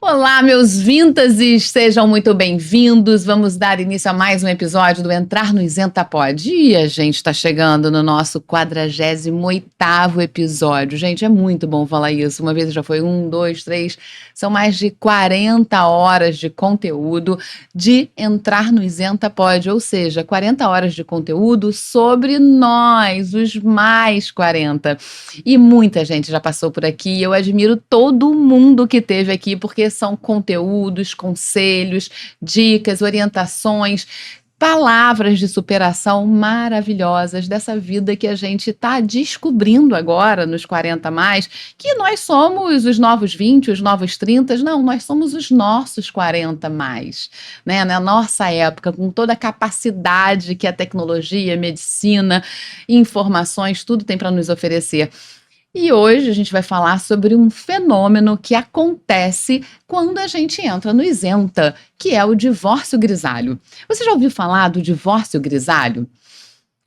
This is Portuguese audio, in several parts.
Olá, meus vintases, sejam muito bem-vindos. Vamos dar início a mais um episódio do Entrar no Isenta Pod. E a gente está chegando no nosso 48º episódio. Gente, é muito bom falar isso. Uma vez já foi 1, 2, 3, são mais de 40 horas de conteúdo de Entrar no Isenta Pod, ou seja, 40 horas de conteúdo sobre nós, os mais 40. E muita gente já passou por aqui. Eu admiro todo mundo que esteve aqui, porque são conteúdos, conselhos, dicas, orientações, palavras de superação maravilhosas dessa vida que a gente está descobrindo agora nos 40 mais, que nós somos os novos 20, os novos 30, não, nós somos os nossos 40 mais, né? Na nossa época, com toda a capacidade que a tecnologia, a medicina, informações, tudo tem para nos oferecer. E hoje a gente vai falar sobre um fenômeno que acontece quando a gente entra no isenta, que é o divórcio grisalho. Você já ouviu falar do divórcio grisalho?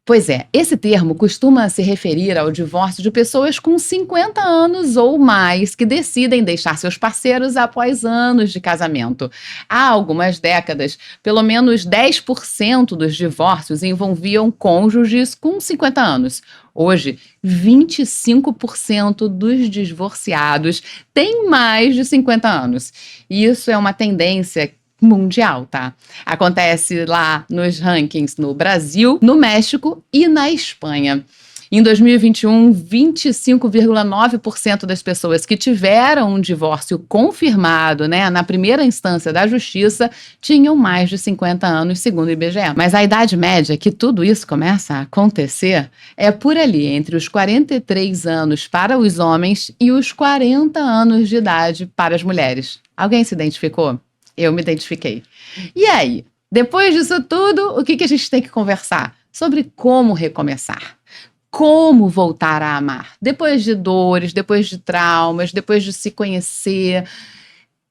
Pois é, esse termo costuma se referir ao divórcio de pessoas com 50 anos ou mais que decidem deixar seus parceiros após anos de casamento. Há algumas décadas, pelo menos 10% dos divórcios envolviam cônjuges com 50 anos. Hoje, 25% dos divorciados têm mais de 50 anos. E isso é uma tendência mundial, tá? Acontece lá nos rankings no Brasil, no México e na Espanha. Em 2021, 25,9% das pessoas que tiveram um divórcio confirmado, né, na primeira instância da justiça, tinham mais de 50 anos, segundo o IBGE. Mas a idade média que tudo isso começa a acontecer é por ali, entre os 43 anos para os homens e os 40 anos de idade para as mulheres. Alguém se identificou? Eu me identifiquei. E aí, depois disso tudo, o que a gente tem que conversar? Sobre como recomeçar. Como voltar a amar. Depois de dores, depois de traumas, depois de se conhecer.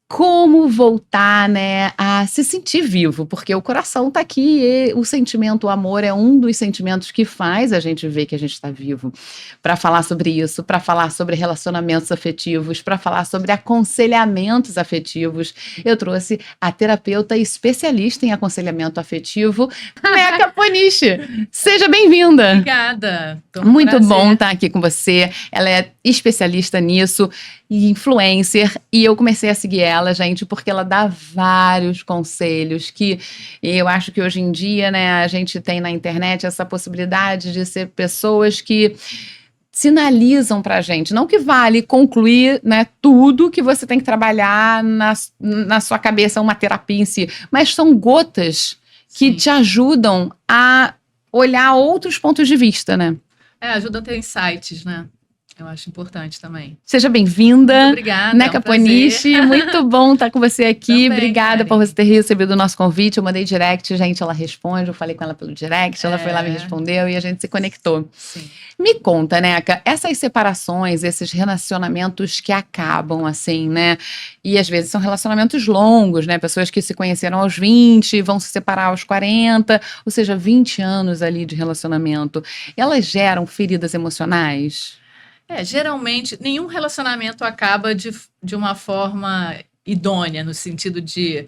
Como voltar, né, a se sentir vivo, porque o coração tá aqui e o sentimento, o amor é um dos sentimentos que faz a gente ver que a gente está vivo. Para falar sobre isso, para falar sobre relacionamentos afetivos, para falar sobre aconselhamentos afetivos, eu trouxe a terapeuta especialista em aconselhamento afetivo, Meca Ponichi. Seja bem-vinda. Obrigada. Muito bom estar aqui com você. Ela é especialista nisso e influencer, e eu comecei a seguir ela, gente, porque ela dá vários conselhos que eu acho que hoje em dia, né, a gente tem na internet essa possibilidade de ser pessoas que sinalizam pra gente, não que vale concluir, né, tudo que você tem que trabalhar na sua cabeça, uma terapia em si, mas são gotas que te ajudam a olhar outros pontos de vista, né? Ajuda a ter insights, né? Eu acho importante também. Seja bem-vinda. Muito obrigada. Meca Ponichi, muito bom estar com você aqui. Também, obrigada Karen, por você ter recebido o nosso convite. Eu mandei direct, gente, ela responde. Eu falei com ela pelo direct, ela foi lá, me respondeu e a gente se conectou. Sim. Me conta, Neca, essas separações, esses relacionamentos que acabam assim, né? E às vezes são relacionamentos longos, né? Pessoas que se conheceram aos 20, vão se separar aos 40, ou seja, 20 anos ali de relacionamento. Elas geram feridas emocionais? Geralmente, nenhum relacionamento acaba de uma forma idônea, no sentido de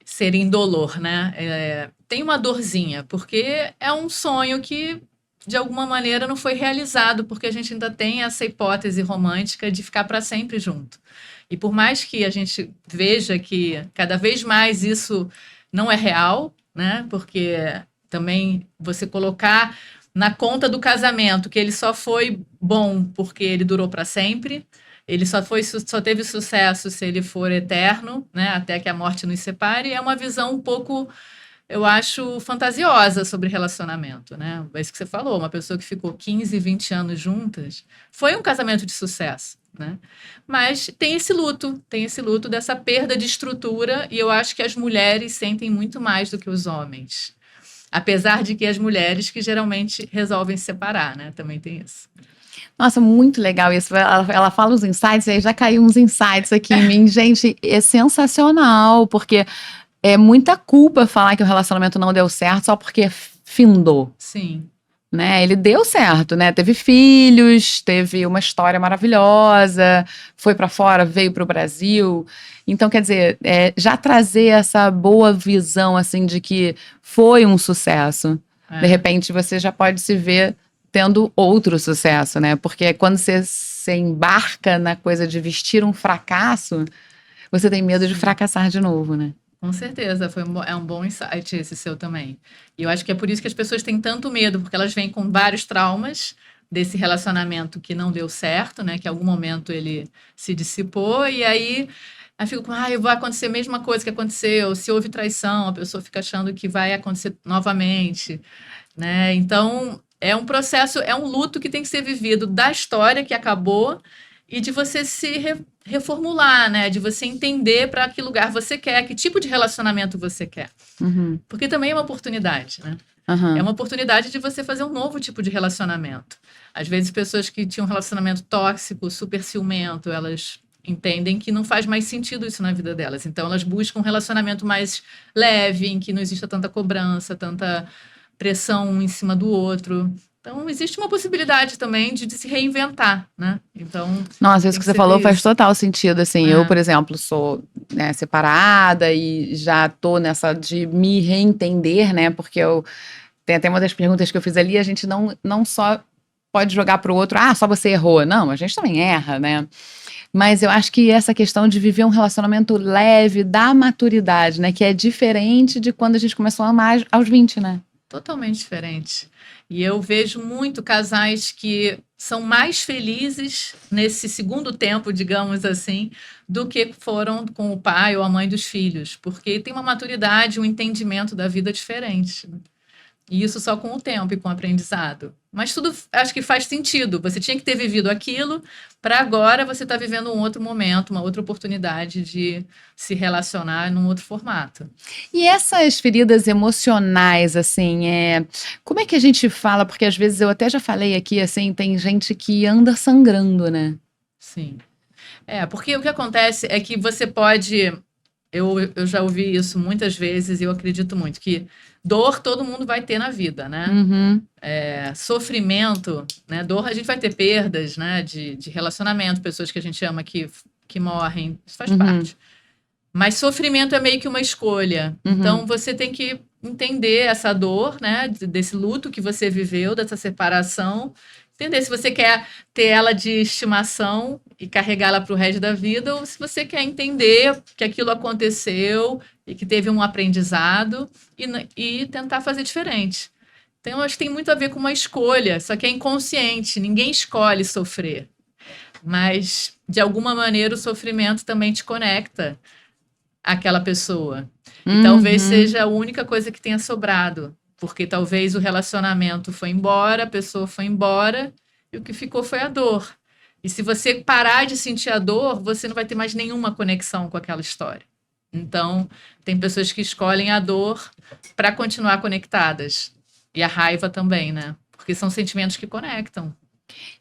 ser indolor, né? Tem uma dorzinha, porque é um sonho que, de alguma maneira, não foi realizado, porque a gente ainda tem essa hipótese romântica de ficar para sempre junto. E por mais que a gente veja que cada vez mais isso não é real, né? Porque também você colocar na conta do casamento, que ele só foi bom porque ele durou para sempre, ele só teve sucesso se ele for eterno, né, até que a morte nos separe, é uma visão um pouco, eu acho, fantasiosa sobre relacionamento, né? É isso que você falou, uma pessoa que ficou 15, 20 anos juntas, foi um casamento de sucesso, né? Mas tem esse luto dessa perda de estrutura, e eu acho que as mulheres sentem muito mais do que os homens. Apesar de que as mulheres que geralmente resolvem se separar, né? Também tem isso. Nossa, muito legal isso. Ela fala os insights, aí já caiu uns insights aqui em mim. Gente, é sensacional, porque é muita culpa falar que o relacionamento não deu certo só porque findou. Sim. né? Ele deu certo, né? Teve filhos, teve uma história maravilhosa, foi para fora, veio para o Brasil. Então, quer dizer, já trazer essa boa visão, assim, de que foi um sucesso. De repente, você já pode se ver tendo outro sucesso, né? Porque quando você embarca na coisa de vestir um fracasso, você tem medo de fracassar de novo, né? Com certeza, é um bom insight esse seu também. E eu acho que é por isso que as pessoas têm tanto medo, porque elas vêm com vários traumas desse relacionamento que não deu certo, né? Que em algum momento ele se dissipou, e aí fico com, vai acontecer a mesma coisa que aconteceu, se houve traição, a pessoa fica achando que vai acontecer novamente, né? Então, é um processo, é um luto que tem que ser vivido da história que acabou e de você se reformular, né? De você entender para que lugar você quer, que tipo de relacionamento você quer. Uhum. Porque também é uma oportunidade, né? Uhum. É uma oportunidade de você fazer um novo tipo de relacionamento. Às vezes, pessoas que tinham um relacionamento tóxico, super ciumento, elas entendem que não faz mais sentido isso na vida delas. Então, elas buscam um relacionamento mais leve, em que não exista tanta cobrança, tanta pressão um em cima do outro. Então, existe uma possibilidade também de se reinventar, né? Então, nossa, isso que você falou faz total sentido, assim. Eu, por exemplo, sou, né, separada e já tô nessa de me reentender, né? Porque tem até uma das perguntas que eu fiz ali, a gente não só pode jogar pro outro, só você errou. Não, a gente também erra, né? Mas eu acho que essa questão de viver um relacionamento leve, da maturidade, né? Que é diferente de quando a gente começou a amar aos 20, né? Totalmente diferente. E eu vejo muito casais que são mais felizes nesse segundo tempo, digamos assim, do que foram com o pai ou a mãe dos filhos, porque tem uma maturidade, um entendimento da vida diferente. E isso só com o tempo e com o aprendizado. Mas tudo acho que faz sentido. Você tinha que ter vivido aquilo para agora você estar vivendo um outro momento, uma outra oportunidade de se relacionar num outro formato. E essas feridas emocionais, assim, como é que a gente fala? Porque às vezes eu até já falei aqui, assim, tem gente que anda sangrando, né? Sim. Porque o que acontece é que você pode... Eu já ouvi isso muitas vezes e eu acredito muito que dor todo mundo vai ter na vida, né? Uhum. Sofrimento, né? Dor, a gente vai ter perdas, né? De relacionamento, pessoas que a gente ama que morrem, isso faz parte. Mas sofrimento é meio que uma escolha. Então, você tem que entender essa dor, né? Desse luto que você viveu, dessa separação. Entender se você quer ter ela de estimação e carregá-la para o resto da vida, ou se você quer entender que aquilo aconteceu e que teve um aprendizado e tentar fazer diferente. Então, eu acho que tem muito a ver com uma escolha, só que é inconsciente, ninguém escolhe sofrer. Mas, de alguma maneira, o sofrimento também te conecta àquela pessoa. E talvez seja a única coisa que tenha sobrado. Porque talvez o relacionamento foi embora, a pessoa foi embora, e o que ficou foi a dor. E se você parar de sentir a dor, você não vai ter mais nenhuma conexão com aquela história. Então, tem pessoas que escolhem a dor para continuar conectadas. E a raiva também, né? Porque são sentimentos que conectam.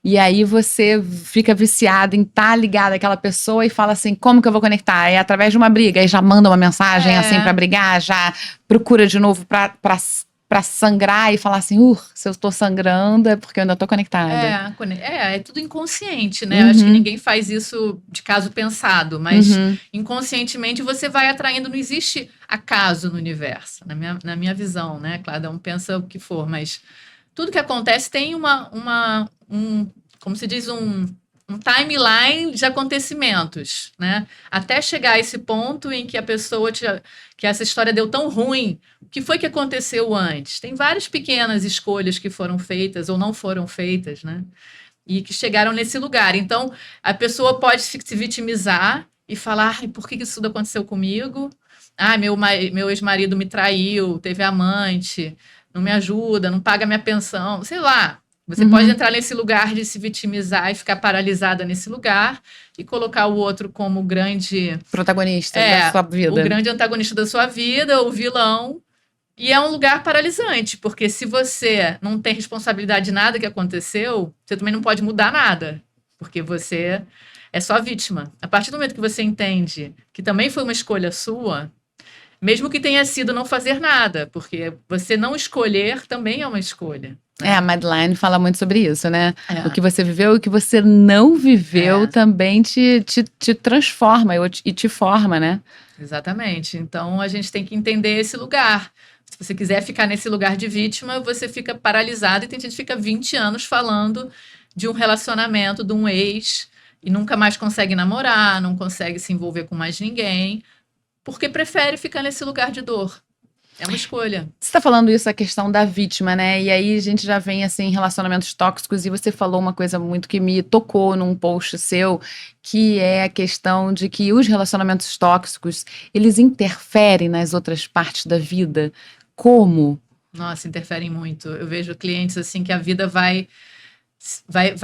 E aí você fica viciado em estar ligado àquela pessoa e fala assim, como que eu vou conectar? É através de uma briga, aí já manda uma mensagem assim para brigar, já procura de novo para sangrar e falar assim, se eu tô sangrando é porque eu ainda tô conectada. É tudo inconsciente, né? Acho que ninguém faz isso de caso pensado, mas inconscientemente você vai atraindo, não existe acaso no universo, na minha visão, né? Cada um pensa o que for, mas tudo que acontece tem como se diz, um timeline de acontecimentos, né? Até chegar a esse ponto em que a pessoa, que essa história deu tão ruim, o que foi que aconteceu antes? Tem várias pequenas escolhas que foram feitas ou não foram feitas, né? E que chegaram nesse lugar. Então, a pessoa pode se vitimizar e falar, por que isso tudo aconteceu comigo? Meu ex-marido me traiu, teve amante, não me ajuda, não paga minha pensão, sei lá. Você pode entrar nesse lugar de se vitimizar e ficar paralisada nesse lugar e colocar o outro como o grande... protagonista da sua vida. O grande antagonista da sua vida, o vilão. E é um lugar paralisante, porque se você não tem responsabilidade de nada que aconteceu, você também não pode mudar nada, porque você é só vítima. A partir do momento que você entende que também foi uma escolha sua, mesmo que tenha sido não fazer nada, porque você não escolher também é uma escolha. A Madeline fala muito sobre isso, né? É. O que você viveu e o que você não viveu É. também te transforma e te forma, né? Exatamente. Então a gente tem que entender esse lugar. Se você quiser ficar nesse lugar de vítima, você fica paralisado e tem gente que fica 20 anos falando de um relacionamento, de um ex, e nunca mais consegue namorar, não consegue se envolver com mais ninguém, porque prefere ficar nesse lugar de dor. É uma escolha. Você está falando isso, a questão da vítima, né? E aí a gente já vem, assim, em relacionamentos tóxicos, e você falou uma coisa muito que me tocou num post seu, que é a questão de que os relacionamentos tóxicos, eles interferem nas outras partes da vida. Como? Nossa, interferem muito. Eu vejo clientes assim que a vida vai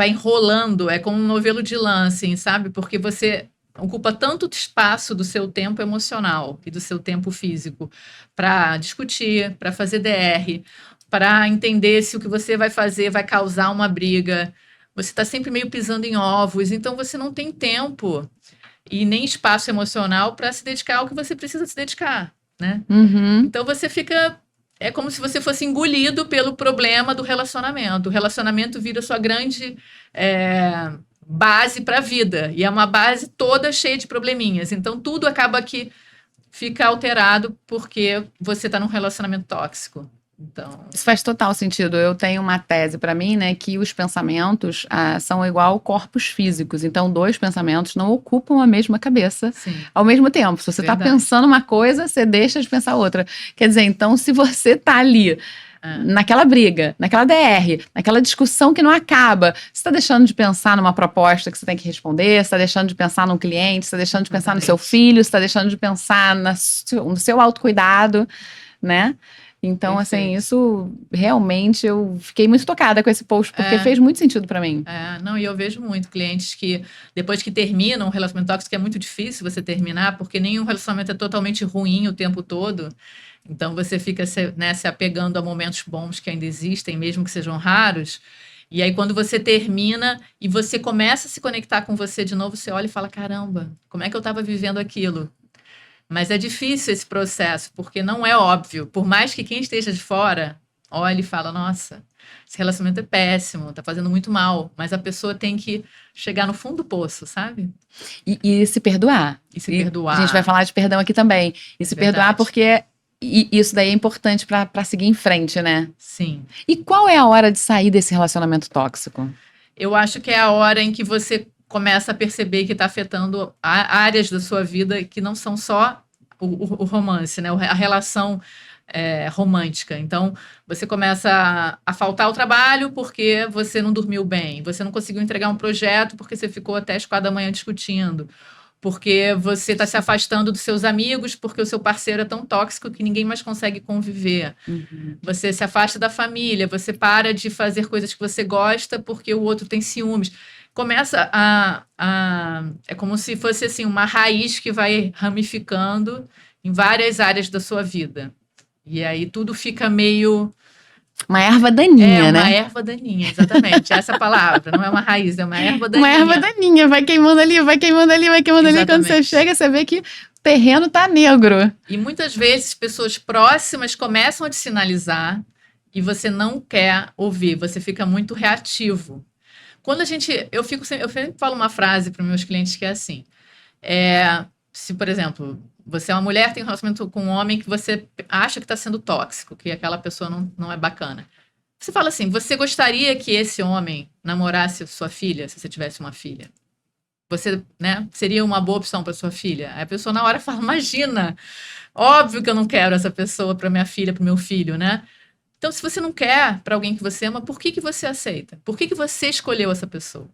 enrolando, é como um novelo de lã, assim, sabe? Porque você ocupa tanto espaço do seu tempo emocional e do seu tempo físico para discutir, para fazer DR, para entender se o que você vai fazer vai causar uma briga. Você está sempre meio pisando em ovos, então você não tem tempo e nem espaço emocional para se dedicar ao que você precisa se dedicar, né? Uhum. Então você fica. É como se você fosse engolido pelo problema do relacionamento. O relacionamento vira sua grande base para a vida. E é uma base toda cheia de probleminhas. Então tudo acaba que fica alterado porque você está num relacionamento tóxico. Então, Isso faz total sentido. Eu tenho uma tese para mim, né, que os pensamentos são igual corpos físicos. Então, dois pensamentos não ocupam a mesma cabeça sim. ao mesmo tempo. Se você está Verdade. pensando uma coisa, você deixa de pensar outra. Quer dizer, então, se você está ali naquela briga, naquela DR, naquela discussão que não acaba, você está deixando de pensar numa proposta que você tem que responder, você está deixando de pensar num cliente, você está deixando de pensar no seu filho, você está deixando de pensar no seu autocuidado, né? Então, Perfeito. assim, isso realmente eu fiquei muito tocada com esse post, porque fez muito sentido pra mim. Não, e eu vejo muito clientes que, depois que terminam um relacionamento tóxico, é muito difícil você terminar, porque nenhum relacionamento é totalmente ruim o tempo todo. Então, você fica se apegando a momentos bons que ainda existem, mesmo que sejam raros. E aí, quando você termina e você começa a se conectar com você de novo, você olha e fala, caramba, como é que eu estava vivendo aquilo? Mas é difícil esse processo, porque não é óbvio. Por mais que quem esteja de fora olhe e fala, nossa, esse relacionamento é péssimo, tá fazendo muito mal. Mas a pessoa tem que chegar no fundo do poço, sabe? E se perdoar. E se perdoar. A gente vai falar de perdão aqui também. E se perdoar porque isso daí é importante pra seguir em frente, né? Sim. E qual é a hora de sair desse relacionamento tóxico? Eu acho que é a hora em que você começa a perceber que está afetando áreas da sua vida que não são só o romance, né? A relação romântica. Então, você começa a faltar ao trabalho porque você não dormiu bem, você não conseguiu entregar um projeto porque você ficou até as 4 da manhã discutindo, porque você está se afastando dos seus amigos porque o seu parceiro é tão tóxico que ninguém mais consegue conviver. Uhum. Você se afasta da família, você para de fazer coisas que você gosta porque o outro tem ciúmes. Começa é como se fosse assim, uma raiz que vai ramificando em várias áreas da sua vida. E aí tudo fica meio... Uma erva daninha, né? Uma erva daninha, exatamente. Essa é a palavra. Não é uma raiz, é uma erva daninha. Uma erva daninha. Vai queimando ali, vai queimando ali, vai queimando ali. Quando você chega, você vê que o terreno tá negro. E muitas vezes pessoas próximas começam a te sinalizar e você não quer ouvir. Você fica muito reativo. Quando eu sempre falo uma frase para meus clientes que é assim, se, por exemplo, você é uma mulher, tem um relacionamento com um homem que você acha que está sendo tóxico, que aquela pessoa não é bacana. Você fala assim, você gostaria que esse homem namorasse sua filha, se você tivesse uma filha? Você, né, seria uma boa opção para sua filha? Aí a pessoa na hora fala, imagina, óbvio que eu não quero essa pessoa para minha filha, para o meu filho, né? Então, se você não quer para alguém que você ama, por que você aceita? Por que você escolheu essa pessoa?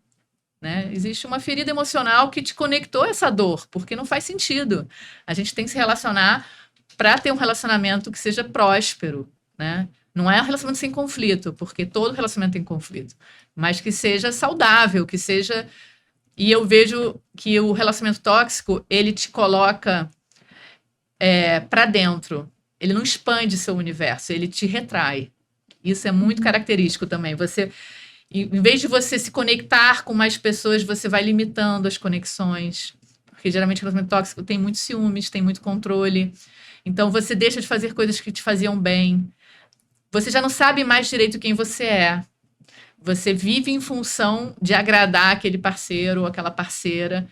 Né? Existe uma ferida emocional que te conectou a essa dor, porque não faz sentido. A gente tem que se relacionar para ter um relacionamento que seja próspero, né? Não é um relacionamento sem conflito, porque todo relacionamento tem conflito, mas que seja saudável, que seja... E eu vejo que o relacionamento tóxico, ele te coloca para dentro. Ele não expande seu universo, ele te retrai. Isso é muito característico também. Em vez de você se conectar com mais pessoas, você vai limitando as conexões. Porque geralmente o relacionamento tóxico tem muitos ciúmes, tem muito controle. Então você deixa de fazer coisas que te faziam bem. você já não sabe mais direito quem você é. Você vive em função de agradar aquele parceiro ou aquela parceira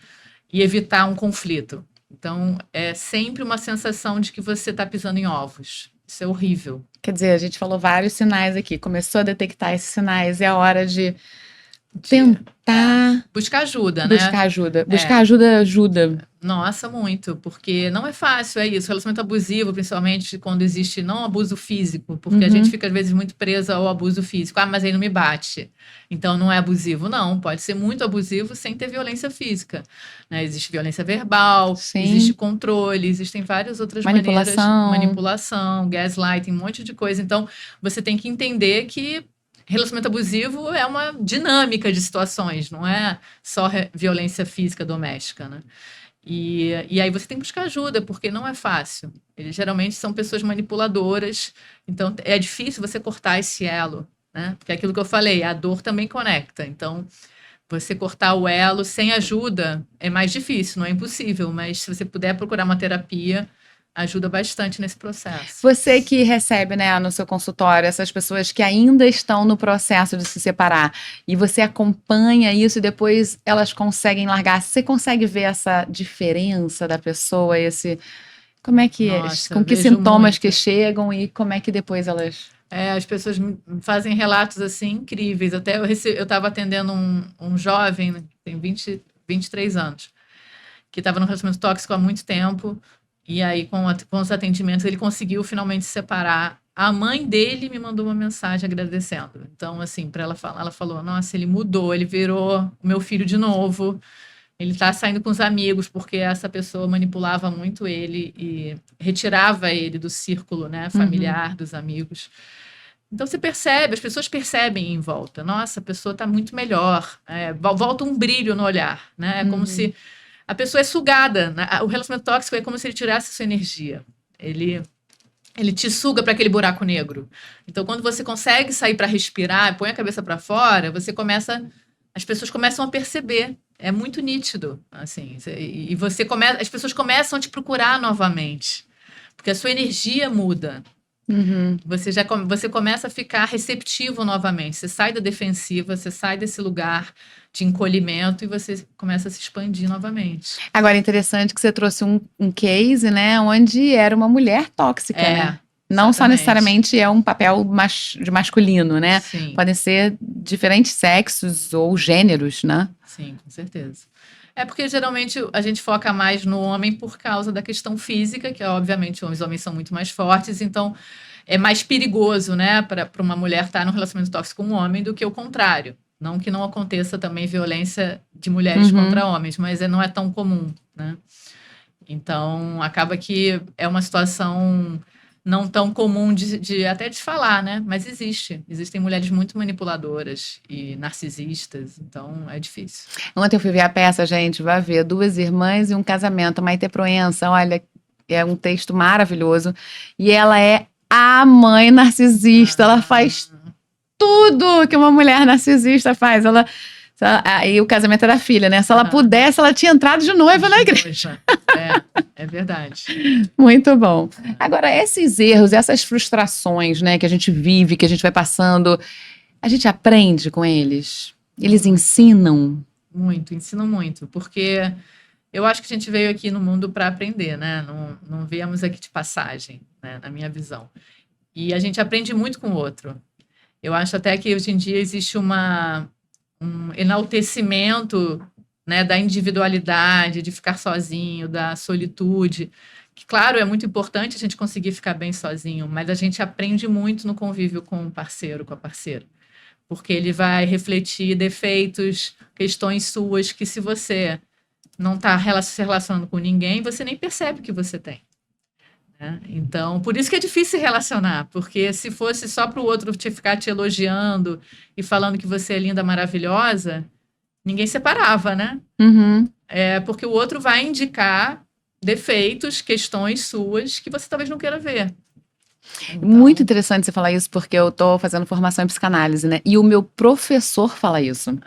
e evitar um conflito. Então, é sempre uma sensação de que você está pisando em ovos. Isso é horrível. Quer dizer, a gente falou vários sinais aqui. Começou a detectar esses sinais. É hora de tentar Buscar ajuda, né? buscar ajuda. Buscar ajuda ajuda. Nossa, muito, porque não é fácil, é isso. Relacionamento abusivo, principalmente quando existe não abuso físico, porque a gente fica às vezes muito presa ao abuso físico. Ah, mas ele não me bate, então não é abusivo. Não, pode ser muito abusivo sem ter violência física, né? Existe violência verbal, Sim. existe controle, existem várias outras maneiras. Manipulação, gaslighting, um monte de coisa. Então, você tem que entender que relacionamento abusivo é uma dinâmica de situações, não é só violência física doméstica, né? E aí você tem que buscar ajuda, porque não é fácil. Eles geralmente são pessoas manipuladoras, então é difícil você cortar esse elo, né? Porque é aquilo que eu falei, a dor também conecta. Então, você cortar o elo sem ajuda é mais difícil, não é impossível, mas se você puder procurar uma terapia, ajuda bastante nesse processo. Você que recebe, né, no seu consultório essas pessoas que ainda estão no processo de se separar e você acompanha isso e depois elas conseguem largar. Você consegue ver essa diferença da pessoa, como é que Nossa, com que vejo sintomas muito. que chegam e como é que depois elas... As pessoas me fazem relatos assim incríveis. Até eu estava atendendo um jovem, né, que tem 23 anos, que estava num relacionamento tóxico há muito tempo. E aí, com os atendimentos, ele conseguiu finalmente se separar. A mãe dele me mandou uma mensagem agradecendo. Então, assim, para ela falar, ela falou: Nossa, ele mudou, ele virou o meu filho de novo. Ele está saindo com os amigos, porque essa pessoa manipulava muito ele e retirava ele do círculo, né, familiar, dos amigos. Então, você percebe, as pessoas percebem em volta. Nossa, a pessoa está muito melhor. Volta um brilho no olhar, né? É como se a pessoa é sugada, né? O relacionamento tóxico é como se ele tirasse a sua energia. Ele te suga para aquele buraco negro. Então, quando você consegue sair para respirar, põe a cabeça para fora, as pessoas começam a perceber. É muito nítido, assim. E as pessoas começam a te procurar novamente, porque a sua energia muda. Você começa a ficar receptivo novamente. Você sai da defensiva, você sai desse lugar de encolhimento e você começa a se expandir novamente. Agora, interessante que você trouxe um case, né, onde era uma mulher tóxica, né? Não só necessariamente é um papel de masculino, né? Sim. Podem ser diferentes sexos ou gêneros, né? Sim, com certeza. É porque geralmente a gente foca mais no homem por causa da questão física, que obviamente os homens são muito mais fortes, então é mais perigoso, né, para uma mulher estar num relacionamento tóxico com um homem do que o contrário. Não que não aconteça também violência de mulheres contra homens, mas não é tão comum, né? Então acaba que é uma situação não tão comum até de falar, né? Mas existem mulheres muito manipuladoras e narcisistas, então é difícil. Ontem eu fui ver a peça, gente, vai ver, 2 irmãs e um casamento, Maite Proença, olha, é um texto maravilhoso, e ela é a mãe narcisista, ela faz tudo que uma mulher narcisista faz, aí o casamento era da filha, né? Se ela pudesse, ela tinha entrado de noiva na igreja. É verdade. Muito bom. Agora, esses erros, essas frustrações, né, que a gente vive, que a gente vai passando, a gente aprende com eles? Eles ensinam? Ensinam muito, porque eu acho que a gente veio aqui no mundo para aprender, né? Não viemos aqui de passagem, né? Na minha visão. E a gente aprende muito com o outro. Eu acho até que hoje em dia existe um enaltecimento, né, da individualidade, de ficar sozinho, da solitude, que, claro, é muito importante a gente conseguir ficar bem sozinho, mas a gente aprende muito no convívio com o parceiro, com a parceira, porque ele vai refletir defeitos, questões suas, que se você não está se relacionando com ninguém, você nem percebe que você tem. Então, por isso que é difícil se relacionar, porque se fosse só para o outro ficar te elogiando e falando que você é linda, maravilhosa, ninguém separava, né? Porque o outro vai indicar defeitos, questões suas que você talvez não queira ver. Então, Muito interessante você falar isso, porque eu tô fazendo formação em psicanálise, né? E o meu professor fala isso.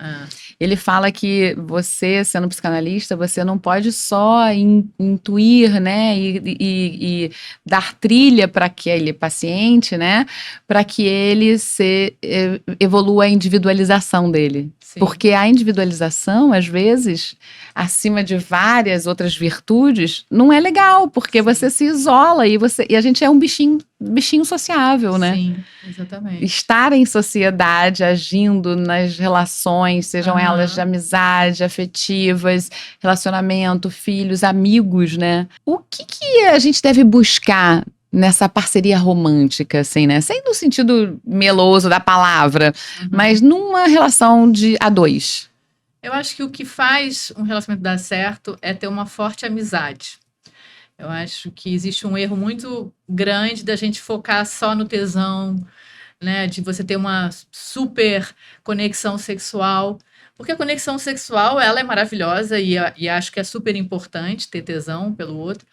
Ele fala que você, sendo psicanalista, você não pode só intuir, né? E dar trilha para aquele paciente, né? Para que ele evolua a individualização dele. sim. Porque a individualização, às vezes, acima de várias outras virtudes, não é legal, porque Sim. você se isola e a gente é um bichinho sociável, né? Sim, exatamente. Estar em sociedade, agindo nas relações, sejam elas de amizade, afetivas, relacionamento, filhos, amigos, né? O que a gente deve buscar nessa parceria romântica, assim, né? Sem no sentido meloso da palavra, mas numa relação de a dois. Eu acho que o que faz um relacionamento dar certo é ter uma forte amizade. Eu acho que existe um erro muito grande da gente focar só no tesão, né? De você ter uma super conexão sexual. Porque a conexão sexual, ela é maravilhosa e acho que é super importante ter tesão pelo outro.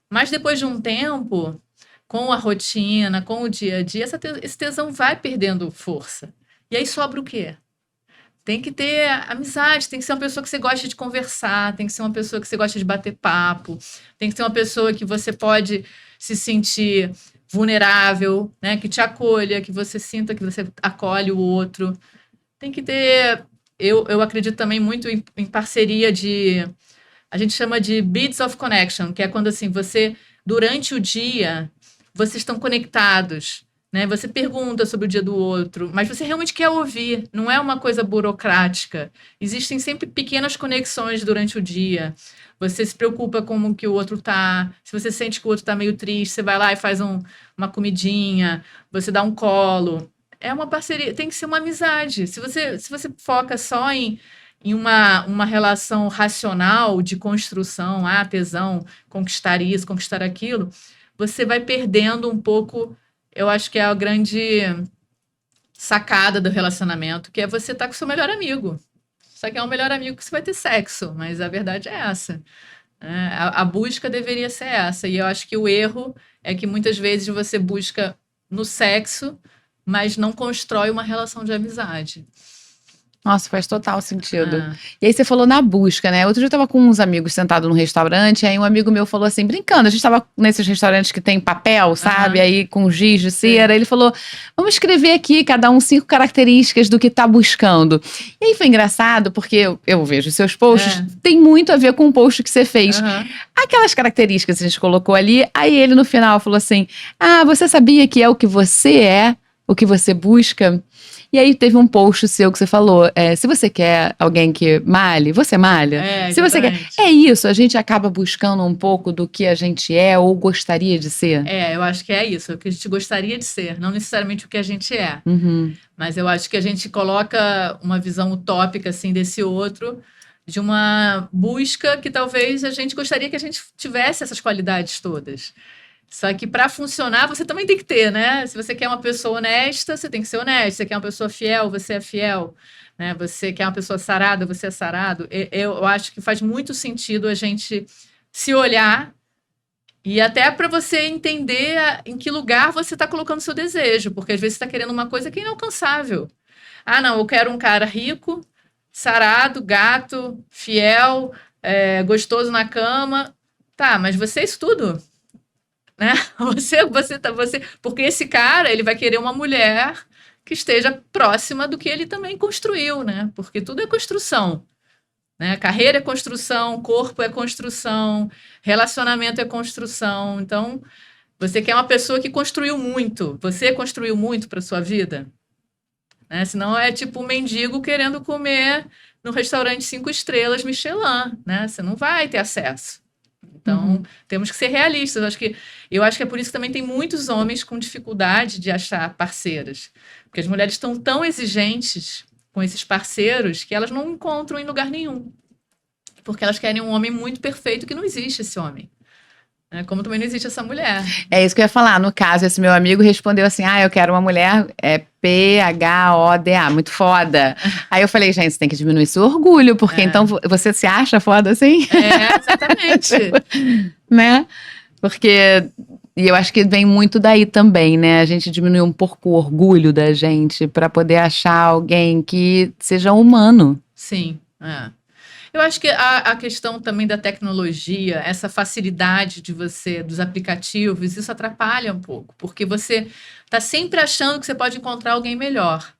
Mas depois de um tempo, com a rotina, com o dia a dia, esse tesão vai perdendo força. E aí sobra o quê? Tem que ter amizade, tem que ser uma pessoa que você gosta de conversar, tem que ser uma pessoa que você gosta de bater papo, tem que ser uma pessoa que você pode se sentir vulnerável, né? Que te acolha, que você sinta que você acolhe o outro. Tem que ter... Eu acredito também muito em parceria a gente chama de beats of connection, que é quando assim, durante o dia, vocês estão conectados, né? Você pergunta sobre o dia do outro, mas você realmente quer ouvir, não é uma coisa burocrática. Existem sempre pequenas conexões durante o dia. Você se preocupa com o que o outro tá. Se você sente que o outro tá meio triste, você vai lá e faz uma comidinha, você dá um colo. É uma parceria, tem que ser uma amizade. Se você foca só em uma relação racional de construção, tesão, conquistar isso, conquistar aquilo, você vai perdendo um pouco. Eu acho que é a grande sacada do relacionamento, que é você estar com o seu melhor amigo. Só que é o melhor amigo que você vai ter sexo, mas a verdade é essa. A busca deveria ser essa. E eu acho que o erro é que muitas vezes você busca no sexo, mas não constrói uma relação de amizade. Nossa, faz total sentido. E aí você falou na busca, né? Outro dia eu tava com uns amigos sentados num restaurante, aí um amigo meu falou assim, brincando, a gente tava nesses restaurantes que tem papel, sabe? Aí com giz de cera, ele falou, vamos escrever aqui, cada um 5 características do que tá buscando. E aí foi engraçado, porque eu vejo seus posts, tem muito a ver com o post que você fez. Aquelas características que a gente colocou ali, aí ele no final falou assim, você sabia que é o que você é, o que você busca? E aí teve um post seu que você falou, se você quer alguém que malhe, você malha. Se você quer, é isso, a gente acaba buscando um pouco do que a gente é ou gostaria de ser. Eu acho que é isso, o que a gente gostaria de ser, não necessariamente o que a gente é. Mas eu acho que a gente coloca uma visão utópica assim desse outro, de uma busca que talvez a gente gostaria que a gente tivesse essas qualidades todas. Só que para funcionar, você também tem que ter, né? Se você quer uma pessoa honesta, você tem que ser honesto. Se você quer uma pessoa fiel, você é fiel. Né? Você quer uma pessoa sarada, você é sarado. Eu acho que faz muito sentido a gente se olhar e até para você entender em que lugar você está colocando seu desejo. Porque às vezes você está querendo uma coisa que é inalcançável. Não, eu quero um cara rico, sarado, gato, fiel, gostoso na cama. Tá, mas você é isso tudo. Né? Porque esse cara ele vai querer uma mulher que esteja próxima do que ele também construiu, né? Porque tudo é construção, né? Carreira é construção, corpo é construção, relacionamento é construção. Então, você quer uma pessoa que construiu muito. Você construiu muito para sua vida, né? Senão é tipo um mendigo querendo comer no restaurante 5 estrelas Michelin, né? Você não vai ter acesso. Então, temos que ser realistas. Eu acho que é por isso que também tem muitos homens com dificuldade de achar parceiras. Porque as mulheres estão tão exigentes com esses parceiros que elas não encontram em lugar nenhum. Porque elas querem um homem muito perfeito que não existe esse homem. Como também não existe essa mulher. É isso que eu ia falar. No caso, esse meu amigo respondeu assim, eu quero uma mulher PHODA, muito foda. Aí eu falei, gente, você tem que diminuir seu orgulho, porque então você se acha foda assim? Exatamente. Né? Porque E eu acho que vem muito daí também, né? A gente diminui um pouco o orgulho da gente para poder achar alguém que seja humano. Sim, é. Eu acho que a questão também da tecnologia, essa facilidade de você, dos aplicativos, isso atrapalha um pouco, porque você está sempre achando que você pode encontrar alguém melhor,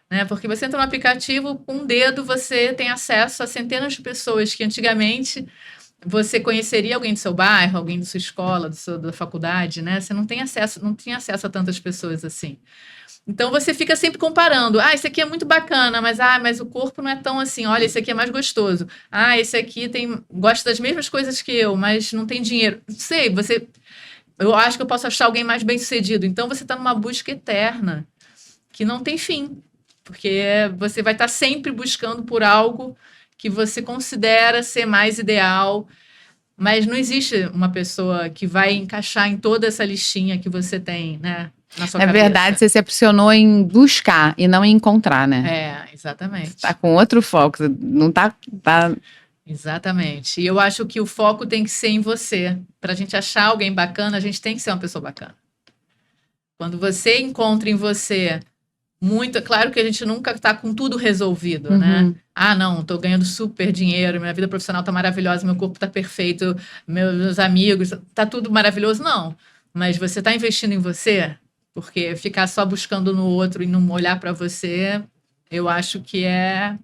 né? Porque você entra no aplicativo, com um dedo você tem acesso a centenas de pessoas que antigamente você conheceria alguém do seu bairro, alguém da sua escola, da faculdade, né? Você não tem acesso, não tinha acesso a tantas pessoas assim. Então você fica sempre comparando. Ah, esse aqui é muito bacana, mas o corpo não é tão assim. Olha, esse aqui é mais gostoso. Ah, esse aqui gosta das mesmas coisas que eu, mas não tem dinheiro. Não sei, eu acho que eu posso achar alguém mais bem-sucedido. Então você está numa busca eterna que não tem fim, porque você vai estar sempre buscando por algo que você considera ser mais ideal, mas não existe uma pessoa que vai encaixar em toda essa listinha que você tem, né? Na sua cabeça. Verdade, você se opcionou em buscar e não em encontrar, né? Exatamente. Tá com outro foco, não tá... Exatamente. E eu acho que o foco tem que ser em você. Para a gente achar alguém bacana, a gente tem que ser uma pessoa bacana. Quando você encontra em você muito... Claro que a gente nunca está com tudo resolvido, né? Ah, não, estou ganhando super dinheiro, minha vida profissional está maravilhosa, meu corpo está perfeito, meus amigos, está tudo maravilhoso. Não, mas você está investindo em você... Porque ficar só buscando no outro e não olhar para você, eu acho que é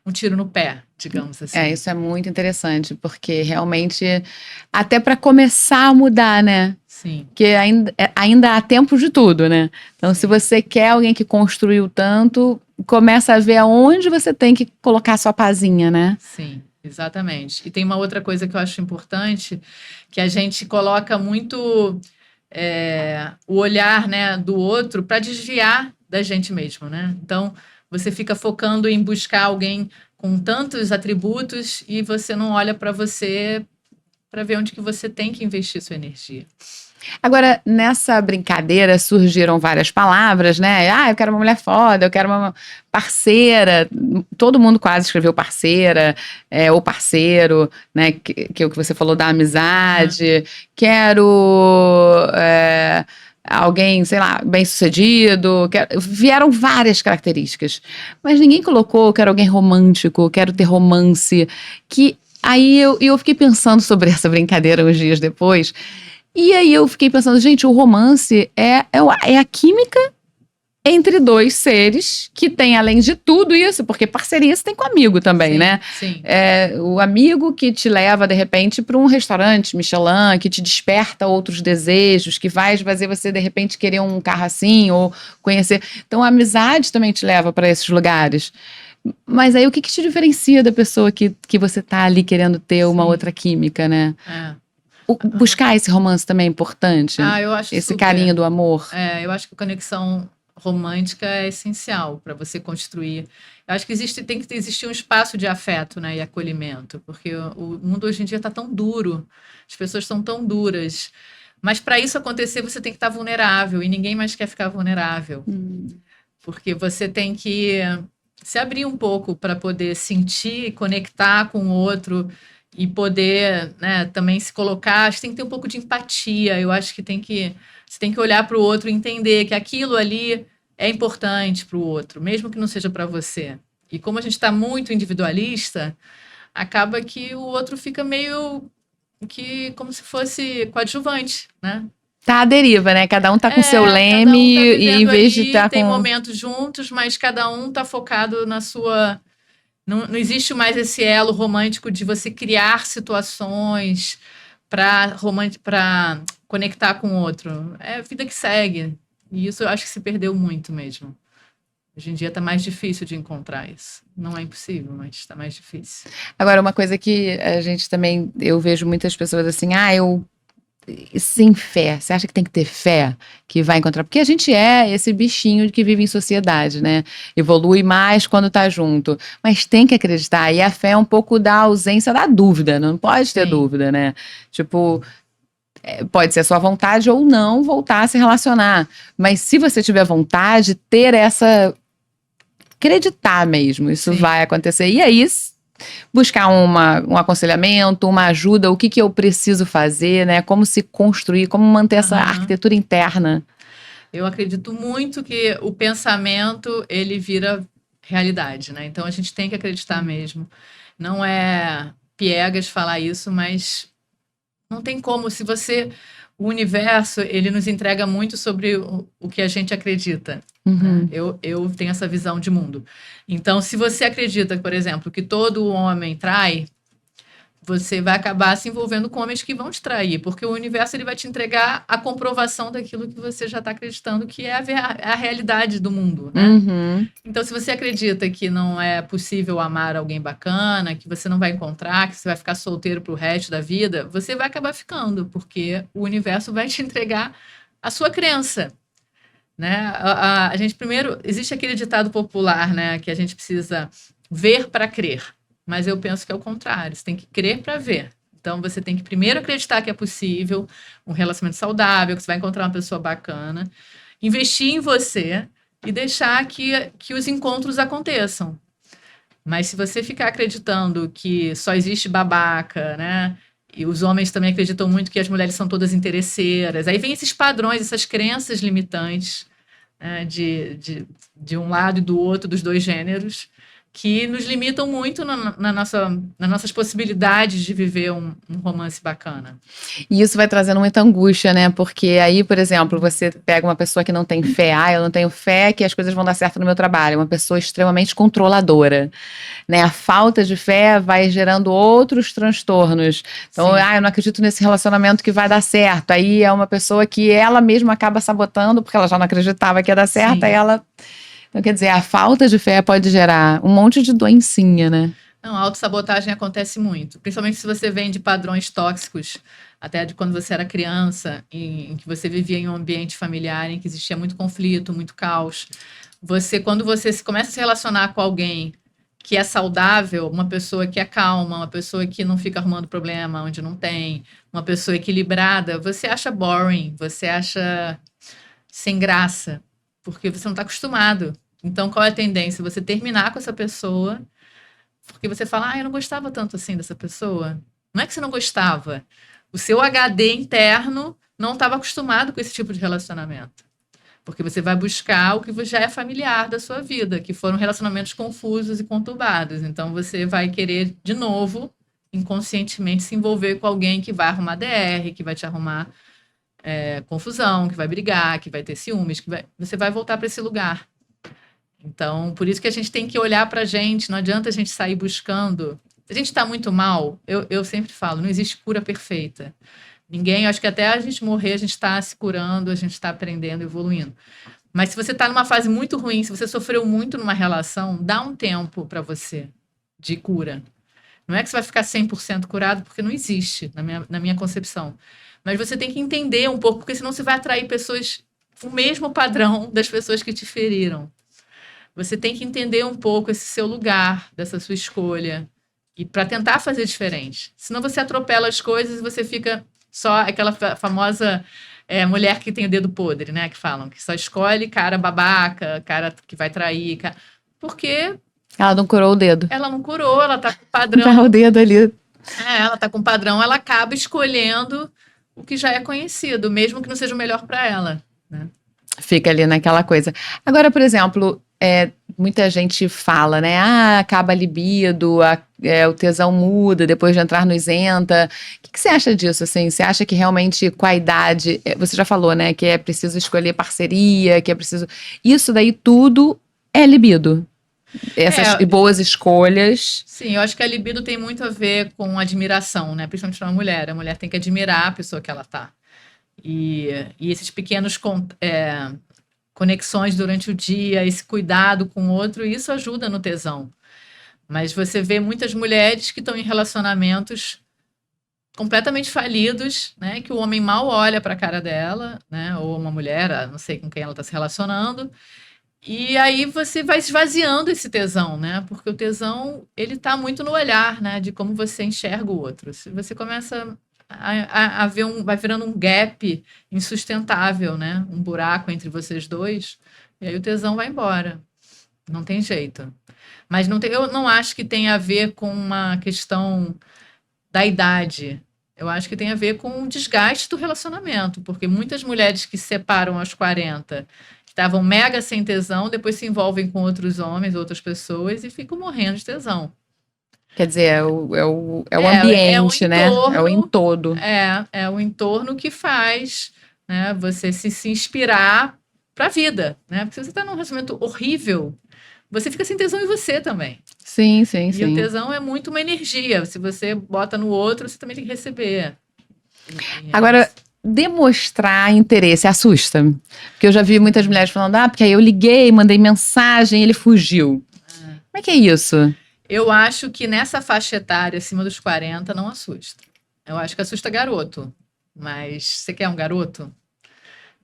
um tiro no pé, digamos assim. Isso é muito interessante, porque realmente, até para começar a mudar, né? Sim. Porque ainda há tempo de tudo, né? Então, se você quer alguém que construiu tanto, começa a ver aonde você tem que colocar a sua pazinha, né? Sim, exatamente. E tem uma outra coisa que eu acho importante, que a gente coloca muito... o olhar, né, do outro para desviar da gente mesmo, né? Então, você fica focando em buscar alguém com tantos atributos e você não olha para você para ver onde que você tem que investir sua energia. Agora, nessa brincadeira surgiram várias palavras, né? Ah, eu quero uma mulher foda, eu quero uma parceira. Todo mundo quase escreveu parceira, ou parceiro, né? Que é o que você falou da amizade. Quero alguém, sei lá, bem-sucedido. Vieram várias características. Mas ninguém colocou, quero alguém romântico, quero ter romance. Aí eu fiquei pensando sobre essa brincadeira uns dias depois. E aí eu fiquei pensando, gente, o romance é a química entre dois seres que tem, além de tudo isso, porque parceria você tem com amigo também, sim, né? Sim. O amigo que te leva, de repente, para um restaurante Michelin, que te desperta outros desejos, que vai fazer você, de repente, querer um carro assim, ou conhecer. Então, a amizade também te leva para esses lugares. Mas aí, o que te diferencia da pessoa que você tá ali querendo ter uma outra química, né? Buscar esse romance também é importante? Eu acho esse carinho do amor? Eu acho que a conexão romântica é essencial para você construir. Eu acho que tem que existir um espaço de afeto, né, e acolhimento, porque o mundo hoje em dia está tão duro, as pessoas estão tão duras. Mas para isso acontecer, você tem que estar vulnerável, e ninguém mais quer ficar vulnerável. Porque você tem que se abrir um pouco para poder sentir, conectar com o outro, e poder, né, também se colocar. Acho que tem que ter um pouco de empatia. Eu acho que você tem que olhar para o outro e entender que aquilo ali é importante para o outro, mesmo que não seja para você. E como a gente está muito individualista, acaba que o outro fica meio que como se fosse coadjuvante, né? Tá à deriva, né? Cada um tá com seu leme e em vez de estar tem momentos juntos, mas cada um tá focado na sua... Não existe mais esse elo romântico de você criar situações para conectar com o outro. É a vida que segue. E isso eu acho que se perdeu muito mesmo. Hoje em dia está mais difícil de encontrar isso. Não é impossível, mas está mais difícil. Agora, uma coisa que a gente também... Eu vejo muitas pessoas assim, sem fé. Você acha que tem que ter fé que vai encontrar? Porque a gente é esse bichinho que vive em sociedade, né? Evolui mais quando tá junto. Mas tem que acreditar. E a fé é um pouco da ausência da dúvida. Não pode ter dúvida, né? Tipo, pode ser a sua vontade ou não voltar a se relacionar. Mas se você tiver vontade, ter essa... Acreditar mesmo. Isso vai acontecer. E aí... buscar um aconselhamento, uma ajuda, o que que eu preciso fazer, né? Como se construir, como manter essa arquitetura interna. Eu acredito muito que o pensamento, ele vira realidade, né? Então a gente tem que acreditar mesmo. Não é piegas falar isso, mas não tem como. O universo, ele nos entrega muito sobre o que a gente acredita. Né? Eu tenho essa visão de mundo. Então, se você acredita, por exemplo, que todo homem trai, você vai acabar se envolvendo com homens que vão te trair, porque o universo ele vai te entregar a comprovação daquilo que você já está acreditando que é a realidade do mundo, né? Então, se você acredita que não é possível amar alguém bacana, que você não vai encontrar, que você vai ficar solteiro pro resto da vida, você vai acabar ficando, porque o universo vai te entregar a sua crença, né? A gente primeiro, existe aquele ditado popular, né, que a gente precisa ver para crer. Mas eu penso que é o contrário, você tem que crer para ver. Então, você tem que primeiro acreditar que é possível um relacionamento saudável, que você vai encontrar uma pessoa bacana, investir em você e deixar que os encontros aconteçam. Mas se você ficar acreditando que só existe babaca, né? E os homens também acreditam muito que as mulheres são todas interesseiras. Aí vem esses padrões, essas crenças limitantes, né, de um lado e do outro, dos dois gêneros, que nos limitam muito nas nossas possibilidades de viver um romance bacana. E isso vai trazendo muita angústia, né? Porque aí, por exemplo, você pega uma pessoa que não tem fé, eu não tenho fé que as coisas vão dar certo no meu trabalho, uma pessoa extremamente controladora, né? A falta de fé vai gerando outros transtornos. Então, eu não acredito nesse relacionamento que vai dar certo. Aí é uma pessoa que ela mesma acaba sabotando, porque ela já não acreditava que ia dar certo, aí ela... Então, quer dizer, a falta de fé pode gerar um monte de doencinha, né? Não, a autossabotagem acontece muito. Principalmente se você vem de padrões tóxicos, até de quando você era criança, em que você vivia em um ambiente familiar em que existia muito conflito, muito caos. Quando você começa a se relacionar com alguém que é saudável, uma pessoa que é calma, uma pessoa que não fica arrumando problema onde não tem, uma pessoa equilibrada, você acha boring, você acha sem graça, porque você não está acostumado. Então, qual é a tendência? Você terminar com essa pessoa, porque você fala, eu não gostava tanto assim dessa pessoa. Não é que você não gostava. O seu HD interno não estava acostumado com esse tipo de relacionamento. Porque você vai buscar o que já é familiar da sua vida, que foram relacionamentos confusos e conturbados. Então, você vai querer, de novo, inconscientemente, se envolver com alguém que vai arrumar DR, que vai te arrumar confusão, que vai brigar, que vai ter ciúmes, você vai voltar para esse lugar. Então, por isso que a gente tem que olhar para a gente, não adianta a gente sair buscando. Se a gente está muito mal, eu sempre falo, não existe cura perfeita. Ninguém, acho que até a gente morrer, a gente está se curando, a gente está aprendendo, evoluindo. Mas se você está numa fase muito ruim, se você sofreu muito numa relação, dá um tempo para você de cura. Não é que você vai ficar 100% curado, porque não existe, na minha concepção. Mas você tem que entender um pouco, porque senão você vai atrair pessoas, o mesmo padrão das pessoas que te feriram. Você tem que entender um pouco esse seu lugar, dessa sua escolha, e para tentar fazer diferente. Senão você atropela as coisas e você fica só aquela famosa mulher que tem o dedo podre, né? Que falam que só escolhe cara babaca, cara que vai trair. Porque ela não curou o dedo. Ela não curou, ela tá com padrão. Tá o dedo ali. Ela tá com padrão, ela acaba escolhendo o que já é conhecido, mesmo que não seja o melhor para ela, né? Fica ali naquela coisa. Agora, por exemplo, muita gente fala, né? Acaba a libido, o tesão muda depois de entrar no isenta. O que você acha disso, assim? Você acha que realmente com a idade... Você já falou, né? Que é preciso escolher parceria, que é preciso... Isso daí tudo é libido. Essas boas escolhas. Sim, eu acho que a libido tem muito a ver com admiração, né? Principalmente uma mulher. A mulher tem que admirar a pessoa que ela tá. E esses pequenos conexões durante o dia, esse cuidado com o outro, isso ajuda no tesão. Mas você vê muitas mulheres que estão em relacionamentos completamente falidos, né? Que o homem mal olha para a cara dela, né? Ou uma mulher, não sei com quem ela está se relacionando. E aí você vai esvaziando esse tesão, né? Porque o tesão, ele tá muito no olhar, né? De como você enxerga o outro. Se você começa a ver vai virando um gap insustentável, né? Um buraco entre vocês dois, e aí o tesão vai embora. Não tem jeito. Mas eu não acho que tenha a ver com uma questão da idade. Eu acho que tem a ver com o desgaste do relacionamento, porque muitas mulheres que se separam aos 40, que estavam mega sem tesão, depois se envolvem com outros homens, outras pessoas e ficam morrendo de tesão. Quer dizer, é o É o ambiente, né? É o entorno, entorno. é o entorno que faz, né, você se inspirar para a vida, né? Porque se você está num relacionamento horrível, você fica sem tesão em você também. Sim, sim, E o sim. tesão é muito uma energia. Se você bota no outro, você também tem que receber. Agora, demonstrar interesse assusta. Porque eu já vi muitas mulheres falando, porque aí eu liguei, mandei mensagem, ele fugiu. Como é que é isso? Eu acho que nessa faixa etária, acima dos 40, não assusta. Eu acho que assusta garoto. Mas você quer um garoto?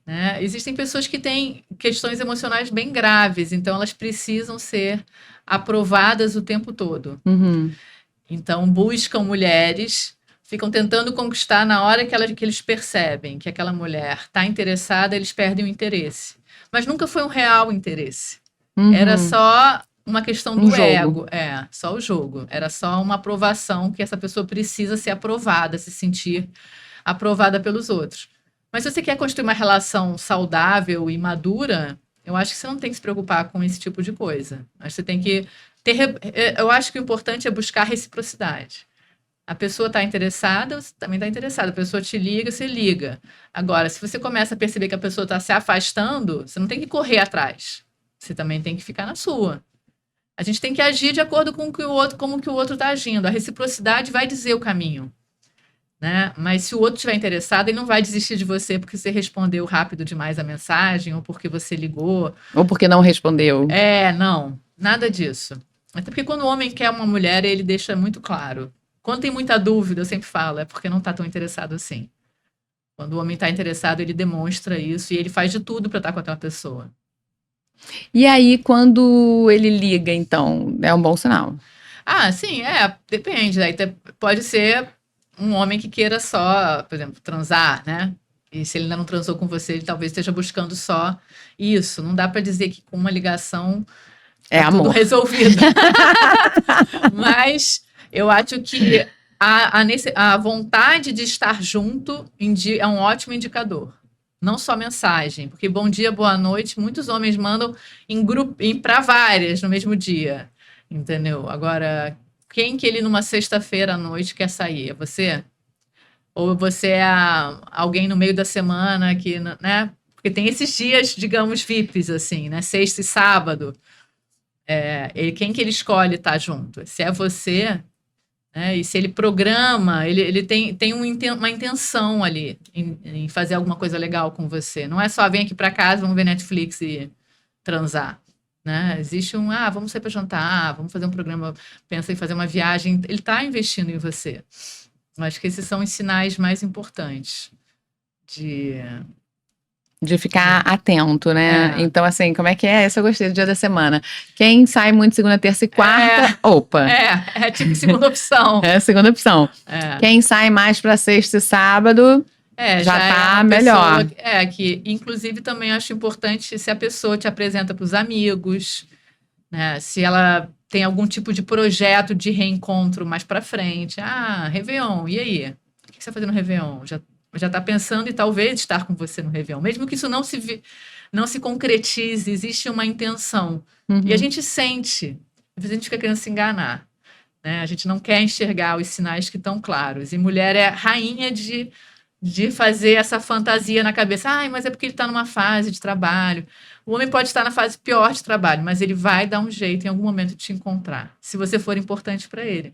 Né? Existem pessoas que têm questões emocionais bem graves, então elas precisam ser aprovadas o tempo todo. Uhum. Então buscam mulheres, ficam tentando conquistar na hora que eles percebem que aquela mulher está interessada, eles perdem o interesse. Mas nunca foi um real interesse. Era só uma questão do ego. Só o jogo. Era só uma aprovação que essa pessoa precisa ser aprovada, se sentir aprovada pelos outros. Mas se você quer construir uma relação saudável e madura, eu acho que você não tem que se preocupar com esse tipo de coisa. Mas você tem que eu acho que o importante é buscar reciprocidade. A pessoa está interessada, você também está interessado. A pessoa te liga, você liga. Agora, se você começa a perceber que a pessoa está se afastando, você não tem que correr atrás. Você também tem que ficar na sua. A gente tem que agir de acordo com como que o outro está agindo. A reciprocidade vai dizer o caminho. Né? Mas se o outro estiver interessado, ele não vai desistir de você porque você respondeu rápido demais a mensagem ou porque você ligou. Ou porque não respondeu. Não. Nada disso. Até porque quando o homem quer uma mulher, ele deixa muito claro. Quando tem muita dúvida, eu sempre falo, é porque não está tão interessado assim. Quando o homem está interessado, ele demonstra isso e ele faz de tudo para estar com aquela pessoa. E aí, quando ele liga, então, é um bom sinal? Sim, depende. Aí pode ser um homem que queira só, por exemplo, transar, né? E se ele ainda não transou com você, ele talvez esteja buscando só isso. Não dá para dizer que com uma ligação é tudo amor resolvido. Mas eu acho que a vontade de estar junto é um ótimo indicador. Não só mensagem, porque bom dia, boa noite, muitos homens mandam em grupo para várias no mesmo dia, entendeu? Agora, quem que ele numa sexta-feira à noite quer sair? É você? Ou você é alguém no meio da semana que, né? Porque tem esses dias, digamos, VIPs, assim, né? Sexta e sábado. Quem que ele escolhe estar junto? Se é você, né? E se ele programa, ele tem uma intenção ali em fazer alguma coisa legal com você. Não é só vem aqui para casa, vamos ver Netflix e transar. Né? Existe vamos sair para jantar, vamos fazer um programa, pensa em fazer uma viagem. Ele está investindo em você. Eu acho que esses são os sinais mais importantes de ficar atento, né? Então, assim, como é que é? Essa eu gostei do dia da semana. Quem sai muito segunda, terça e quarta, opa. É tipo segunda opção. É a segunda opção. Quem sai mais para sexta e sábado, já tá melhor. Que inclusive também acho importante se a pessoa te apresenta para os amigos, né? Se ela tem algum tipo de projeto de reencontro mais para frente. Réveillon, e aí? O que você vai fazer no Réveillon? Já está pensando em talvez estar com você no Réveillon. Mesmo que isso não se concretize, existe uma intenção. E a gente sente. Às vezes a gente fica querendo se enganar. Né? A gente não quer enxergar os sinais que estão claros. E mulher é rainha de fazer essa fantasia na cabeça. Mas é porque ele está numa fase de trabalho. O homem pode estar na fase pior de trabalho, mas ele vai dar um jeito em algum momento de te encontrar, se você for importante para ele.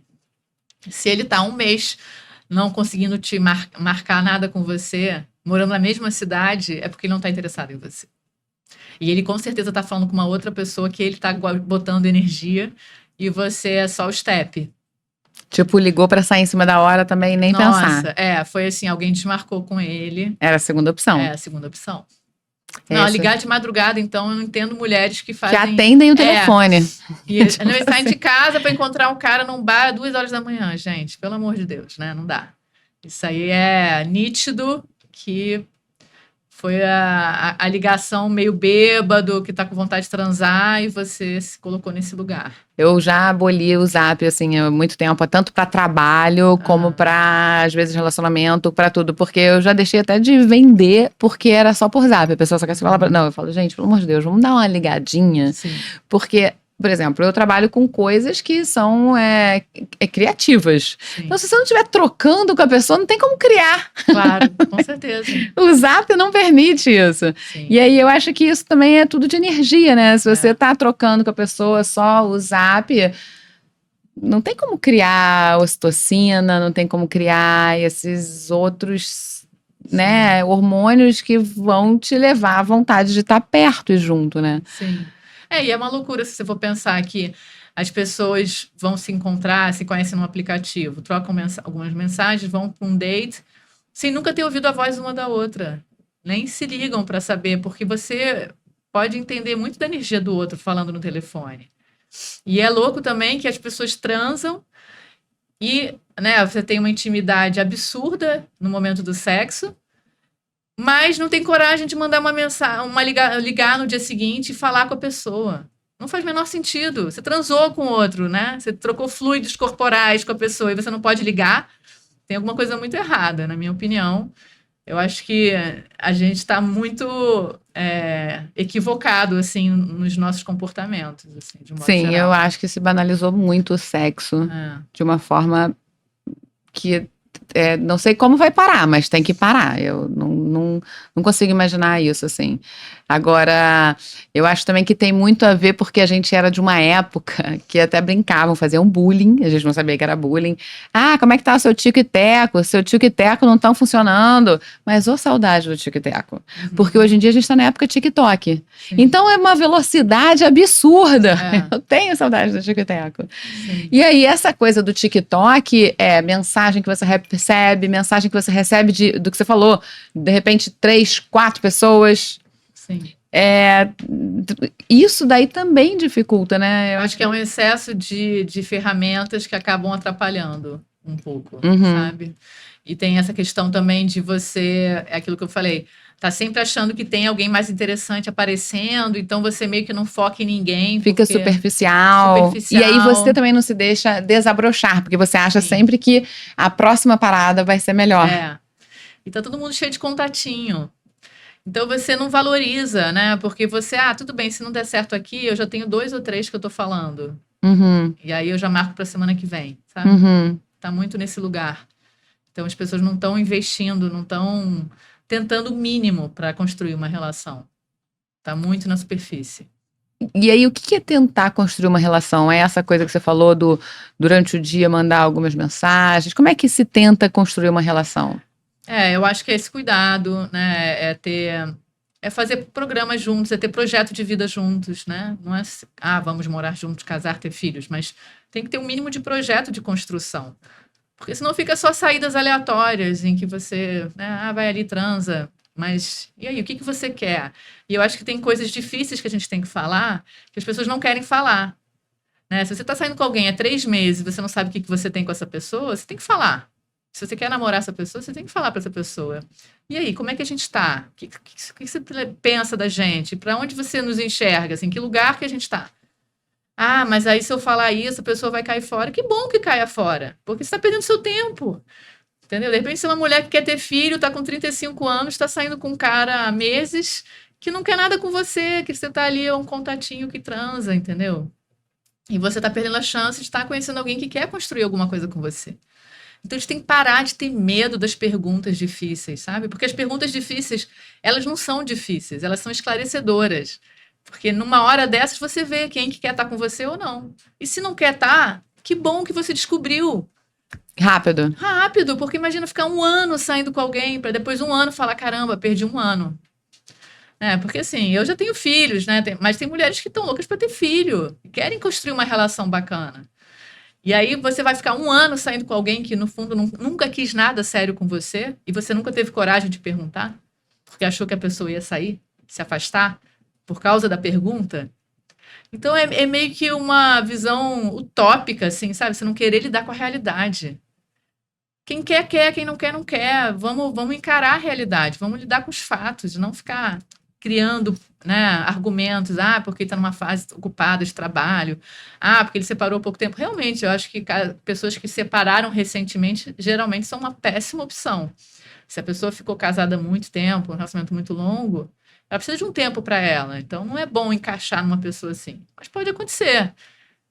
Se ele está um mês não conseguindo te marcar nada com você, morando na mesma cidade, é porque ele não está interessado em você. E ele com certeza está falando com uma outra pessoa que ele está botando energia e você é só o step. Tipo, ligou para sair em cima da hora também, nem pensar. Nossa, foi assim, alguém desmarcou com ele. Era a segunda opção. É a segunda opção. Não, ligar de madrugada, então, eu não entendo mulheres que fazem... Que atendem o telefone. Eles saem de casa para encontrar um cara num bar às 2 horas da manhã, gente. Pelo amor de Deus, né? Não dá. Isso aí é nítido que Foi a ligação meio bêbado, que tá com vontade de transar, e você se colocou nesse lugar. Eu já aboli o Zap, assim, há muito tempo, tanto para trabalho, como para, às vezes, relacionamento, para tudo. Porque eu já deixei até de vender, porque era só por Zap. A pessoa só quer se falar. Não, eu falo, gente, pelo amor de Deus, vamos dar uma ligadinha. Sim. Porque, por exemplo, eu trabalho com coisas que são criativas. Sim. Então, se você não estiver trocando com a pessoa, não tem como criar. Claro, com certeza. O Zap não permite isso. Sim. E aí eu acho que isso também é tudo de energia, né? Se você tá trocando com a pessoa só o Zap, não tem como criar ocitocina, não tem como criar esses outros, né, hormônios que vão te levar à vontade de estar perto e junto, né? Sim. E é uma loucura se você for pensar que as pessoas vão se encontrar, se conhecem num aplicativo, trocam algumas mensagens, vão para um date, sem nunca ter ouvido a voz uma da outra. Nem se ligam para saber, porque você pode entender muito da energia do outro falando no telefone. E é louco também que as pessoas transam e, né, você tem uma intimidade absurda no momento do sexo, mas não tem coragem de mandar uma mensagem, ligar no dia seguinte e falar com a pessoa. Não faz o menor sentido. Você transou com o outro, né? Você trocou fluidos corporais com a pessoa e você não pode ligar. Tem alguma coisa muito errada, na minha opinião. Eu acho que a gente está muito equivocado, assim, nos nossos comportamentos. Assim, de um modo Sim, geral. eu acho que se banalizou muito o sexo de uma forma que não sei como vai parar, mas tem que parar. Eu não consigo imaginar isso, assim. Agora, eu acho também que tem muito a ver porque a gente era de uma época que até brincavam, faziam bullying, a gente não sabia que era bullying. Ah, como é que tá o seu tico e teco? Seu tico e teco não estão funcionando. Mas, ô saudade do tico e teco. Porque hoje em dia a gente tá na época TikTok. Sim. Então é uma velocidade absurda. Eu tenho saudade do tico e teco. Sim. E aí, essa coisa do TikTok é mensagem que você recebe, mensagem que você recebe do que você falou, de repente 3, 4 pessoas. Sim. Isso daí também dificulta, né? Eu acho que é um excesso de ferramentas que acabam atrapalhando um pouco, sabe? E tem essa questão também de você, é aquilo que eu falei, tá sempre achando que tem alguém mais interessante aparecendo, então você meio que não foca em ninguém. Fica superficial. E aí você também não se deixa desabrochar, porque você acha sempre que a próxima parada vai ser melhor. E tá todo mundo cheio de contatinho. Então você não valoriza, né? Porque você, tudo bem, se não der certo aqui, eu já tenho 2 ou 3 que eu tô falando. E aí eu já marco pra semana que vem, sabe? Tá muito nesse lugar. Então as pessoas não estão investindo, não estão tentando o mínimo para construir uma relação. Tá muito na superfície. E aí, o que é tentar construir uma relação? É essa coisa que você falou durante o dia mandar algumas mensagens? Como é que se tenta construir uma relação? Eu acho que é esse cuidado, né? É fazer programas juntos, é ter projeto de vida juntos, né? Não é vamos morar juntos, casar, ter filhos, mas tem que ter um mínimo de projeto de construção. Porque senão fica só saídas aleatórias em que você, vai ali, transa. Mas, e aí, o que você quer? E eu acho que tem coisas difíceis que a gente tem que falar, que as pessoas não querem falar. Né? Se você está saindo com alguém há 3 meses e você não sabe o que você tem com essa pessoa, você tem que falar. Se você quer namorar essa pessoa, você tem que falar para essa pessoa. E aí, como é que a gente está? O que você pensa da gente? Para onde você nos enxerga? Assim, que lugar que a gente está? Mas aí se eu falar isso, a pessoa vai cair fora. Que bom que caia fora, porque você está perdendo seu tempo. Entendeu? De repente, se é uma mulher que quer ter filho, está com 35 anos, está saindo com um cara há meses, que não quer nada com você, que você está ali, é um contatinho que transa, entendeu? E você está perdendo a chance de estar conhecendo alguém que quer construir alguma coisa com você. Então, a gente tem que parar de ter medo das perguntas difíceis, sabe? Porque as perguntas difíceis, elas não são difíceis, elas são esclarecedoras. Porque numa hora dessas, você vê quem que quer estar com você ou não. E se não quer estar, que bom que você descobriu. Rápido, porque imagina ficar 1 ano saindo com alguém, para depois 1 ano falar, caramba, perdi 1 ano. Porque assim, eu já tenho filhos, né? Mas tem mulheres que estão loucas para ter filho, querem construir uma relação bacana. E aí você vai ficar 1 ano saindo com alguém que, no fundo, nunca quis nada sério com você, e você nunca teve coragem de perguntar, porque achou que a pessoa ia sair, se afastar, por causa da pergunta. Então, é meio que uma visão utópica, assim, sabe? Você não querer lidar com a realidade. Quem quer, quer, quem não quer, não quer. Vamos encarar a realidade, vamos lidar com os fatos, não ficar criando, né, argumentos, porque está numa fase ocupada de trabalho, porque ele separou há pouco tempo. Realmente, eu acho que pessoas que separaram recentemente geralmente são uma péssima opção. Se a pessoa ficou casada há muito tempo, um relacionamento muito longo, ela precisa de um tempo para ela. Então, não é bom encaixar numa pessoa assim. Mas pode acontecer,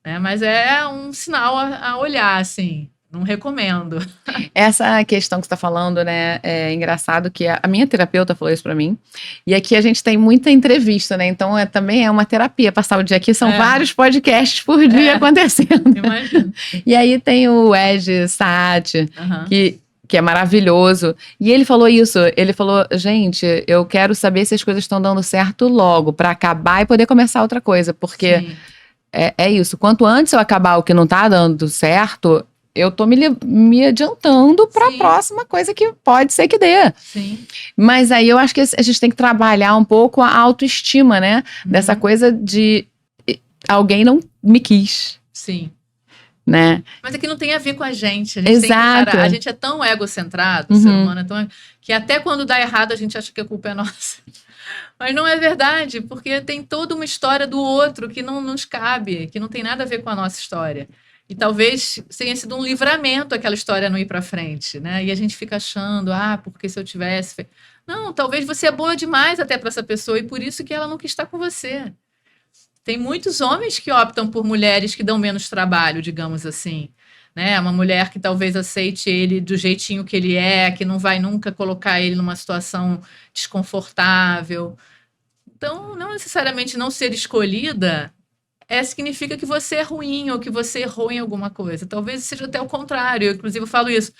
né? Mas é um sinal a olhar, assim. Não recomendo. Essa questão que você está falando, né? É engraçado que a minha terapeuta falou isso para mim. E aqui a gente tem muita entrevista, né? Então também é uma terapia. Passar o dia aqui são vários podcasts por dia acontecendo. Imagino. E aí tem o Ed Saad, que é maravilhoso. E ele falou isso. Ele falou, gente, eu quero saber se as coisas estão dando certo logo, para acabar e poder começar outra coisa. Porque é isso. Quanto antes eu acabar o que não tá dando certo, eu tô me adiantando para a próxima coisa que pode ser que dê. Sim. Mas aí eu acho que a gente tem que trabalhar um pouco a autoestima, né? Dessa coisa de alguém não me quis. Sim. Né? Mas aqui não tem a ver com a gente. A gente Exato. Tem que parar. A gente é tão egocentrado, o ser humano é tão... que até quando dá errado a gente acha que a culpa é nossa. Mas não é verdade, porque tem toda uma história do outro que não nos cabe, que não tem nada a ver com a nossa história. E talvez tenha sido um livramento aquela história não ir para frente, né? E a gente fica achando, porque se eu tivesse... Não, talvez você é boa demais até para essa pessoa e por isso que ela não quis estar com você. Tem muitos homens que optam por mulheres que dão menos trabalho, digamos assim. Né? Uma mulher que talvez aceite ele do jeitinho que ele é, que não vai nunca colocar ele numa situação desconfortável. Então, não necessariamente não ser escolhida significa que você é ruim ou que você errou em alguma coisa. Talvez seja até o contrário. Eu, inclusive, falo isso.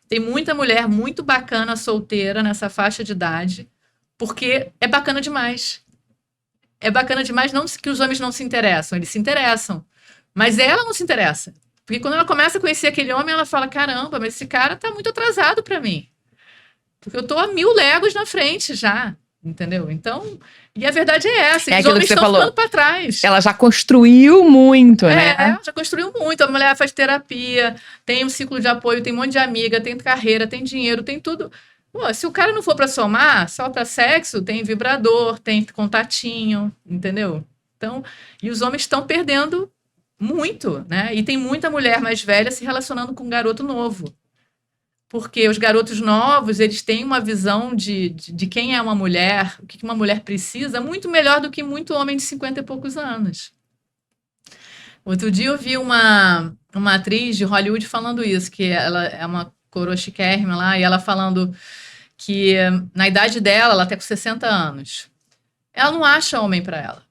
Tem muita mulher muito bacana solteira nessa faixa de idade, porque é bacana demais. É bacana demais, não que os homens não se interessam, eles se interessam. Mas ela não se interessa. Porque quando ela começa a conhecer aquele homem, ela fala, caramba, mas esse cara tá muito atrasado para mim. Porque eu tô a 1000 léguas na frente já. Entendeu? Então, e a verdade é essa, os homens estão ficando para trás. Ela já construiu muito, né? Já construiu muito. A mulher faz terapia, tem um ciclo de apoio, tem um monte de amiga, tem carreira, tem dinheiro, tem tudo. Pô, se o cara não for para somar, só para sexo, tem vibrador, tem contatinho, entendeu? Então, e os homens estão perdendo muito, né? E tem muita mulher mais velha se relacionando com um garoto novo. Porque os garotos novos, eles têm uma visão de quem é uma mulher, o que uma mulher precisa, muito melhor do que muito homem de 50 e poucos anos. Outro dia eu vi uma atriz de Hollywood falando isso, que ela é uma coroa chiquérrima lá, e ela falando que na idade dela, ela está com 60 anos, ela não acha homem para ela.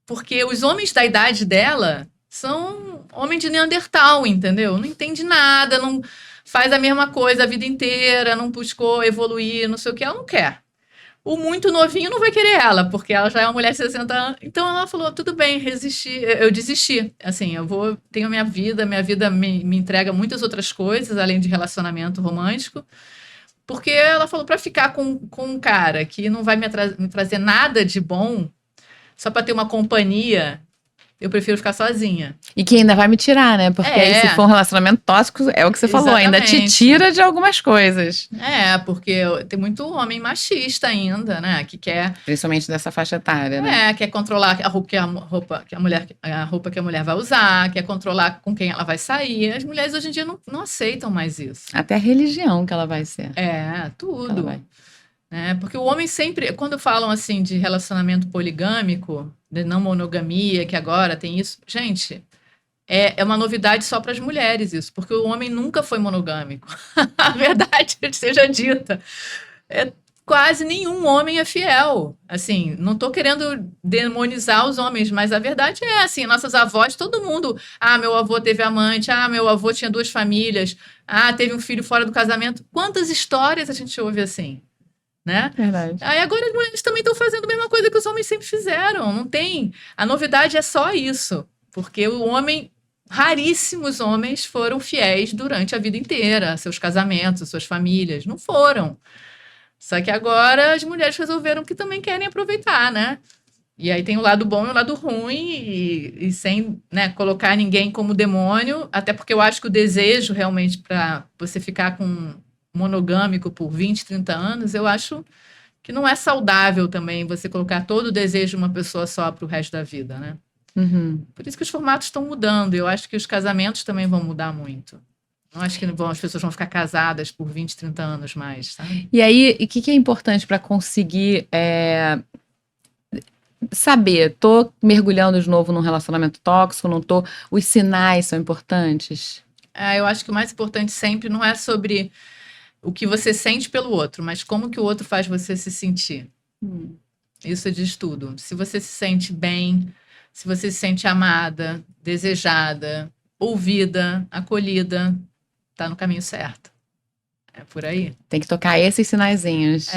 Porque os homens da idade dela são homens de Neandertal, entendeu? Não entende nada, não... faz a mesma coisa a vida inteira, não buscou evoluir, não sei o que, ela não quer. O muito novinho não vai querer ela, porque ela já é uma mulher de 60 anos. Então ela falou, tudo bem, eu desisti. Assim, tenho minha vida me entrega muitas outras coisas, além de relacionamento romântico. Porque ela falou, para ficar com um cara que não vai me trazer nada de bom, só para ter uma companhia... eu prefiro ficar sozinha. E que ainda vai me tirar, né? Porque aí, se for um relacionamento tóxico, é o que você falou, ainda te tira de algumas coisas. Porque tem muito homem machista ainda, né? Que quer... principalmente dessa faixa etária, né? Quer controlar a roupa que a mulher vai usar, quer controlar com quem ela vai sair. As mulheres hoje em dia não aceitam mais isso. Até a religião que ela vai ser. Tudo. Porque o homem sempre... quando falam assim de relacionamento poligâmico, de não monogamia, que agora tem isso... gente, é uma novidade só para as mulheres isso, porque o homem nunca foi monogâmico. A verdade seja dita. Quase nenhum homem é fiel. Assim, não estou querendo demonizar os homens, mas a verdade é assim, nossas avós, todo mundo... meu avô teve amante, meu avô tinha 2 famílias, teve um filho fora do casamento. Quantas histórias a gente ouve assim? Né? Verdade. Aí agora as mulheres também estão fazendo a mesma coisa que os homens sempre fizeram. Não tem. A novidade é só isso. Porque raríssimos homens foram fiéis durante a vida inteira, seus casamentos, suas famílias. Não foram. Só que agora as mulheres resolveram que também querem aproveitar, né? E aí tem o lado bom e o lado ruim, e sem, né, colocar ninguém como demônio, até porque eu acho que o desejo realmente para você ficar com monogâmico por 20, 30 anos, eu acho que não é saudável também você colocar todo o desejo de uma pessoa só para o resto da vida, né? Uhum. Por isso que os formatos estão mudando. Eu acho que os casamentos também vão mudar muito. Não acho que as pessoas vão ficar casadas por 20, 30 anos mais, sabe? E aí, o que é importante para conseguir saber? Tô mergulhando de novo num relacionamento tóxico, não tô? Os sinais são importantes? Eu acho que o mais importante sempre não é sobre o que você sente pelo outro, mas como que o outro faz você se sentir. Isso diz tudo. Se você se sente bem, se você se sente amada, desejada, ouvida, acolhida, tá no caminho certo. É por aí. Tem que tocar esses sinaizinhos.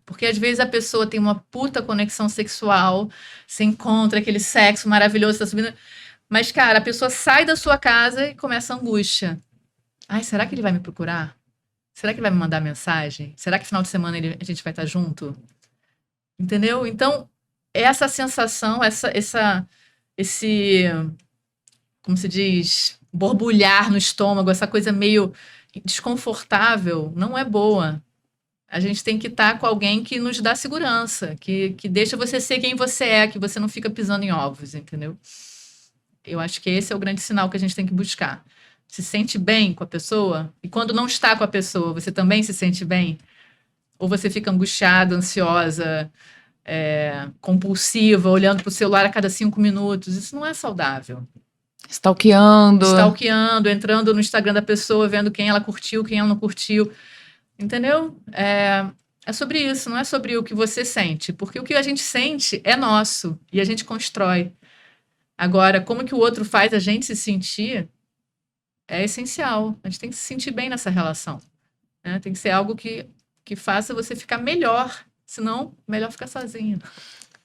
Porque às vezes a pessoa tem uma puta conexão sexual, você encontra aquele sexo maravilhoso, tá subindo. Mas, cara, a pessoa sai da sua casa e começa a angústia. Ai, será que ele vai me procurar? Será que ele vai me mandar mensagem? Será que final de semana a gente vai estar junto? Entendeu? Então, essa sensação, esse, como se diz, borbulhar no estômago, essa coisa meio desconfortável, não é boa. A gente tem que estar com alguém que nos dá segurança, que deixa você ser quem você é, que você não fica pisando em ovos, entendeu? Eu acho que esse é o grande sinal que a gente tem que buscar. Se sente bem com a pessoa, e quando não está com a pessoa, você também se sente bem? Ou você fica angustiada, ansiosa, compulsiva, olhando para o celular a cada 5 minutos? Isso não é saudável. Stalkeando, entrando no Instagram da pessoa, vendo quem ela curtiu, quem ela não curtiu. Entendeu? É sobre isso, não é sobre o que você sente. Porque o que a gente sente é nosso e a gente constrói. Agora, como que o outro faz a gente se sentir é essencial. A gente tem que se sentir bem nessa relação. Né? Tem que ser algo que faça você ficar melhor. Senão, melhor ficar sozinho.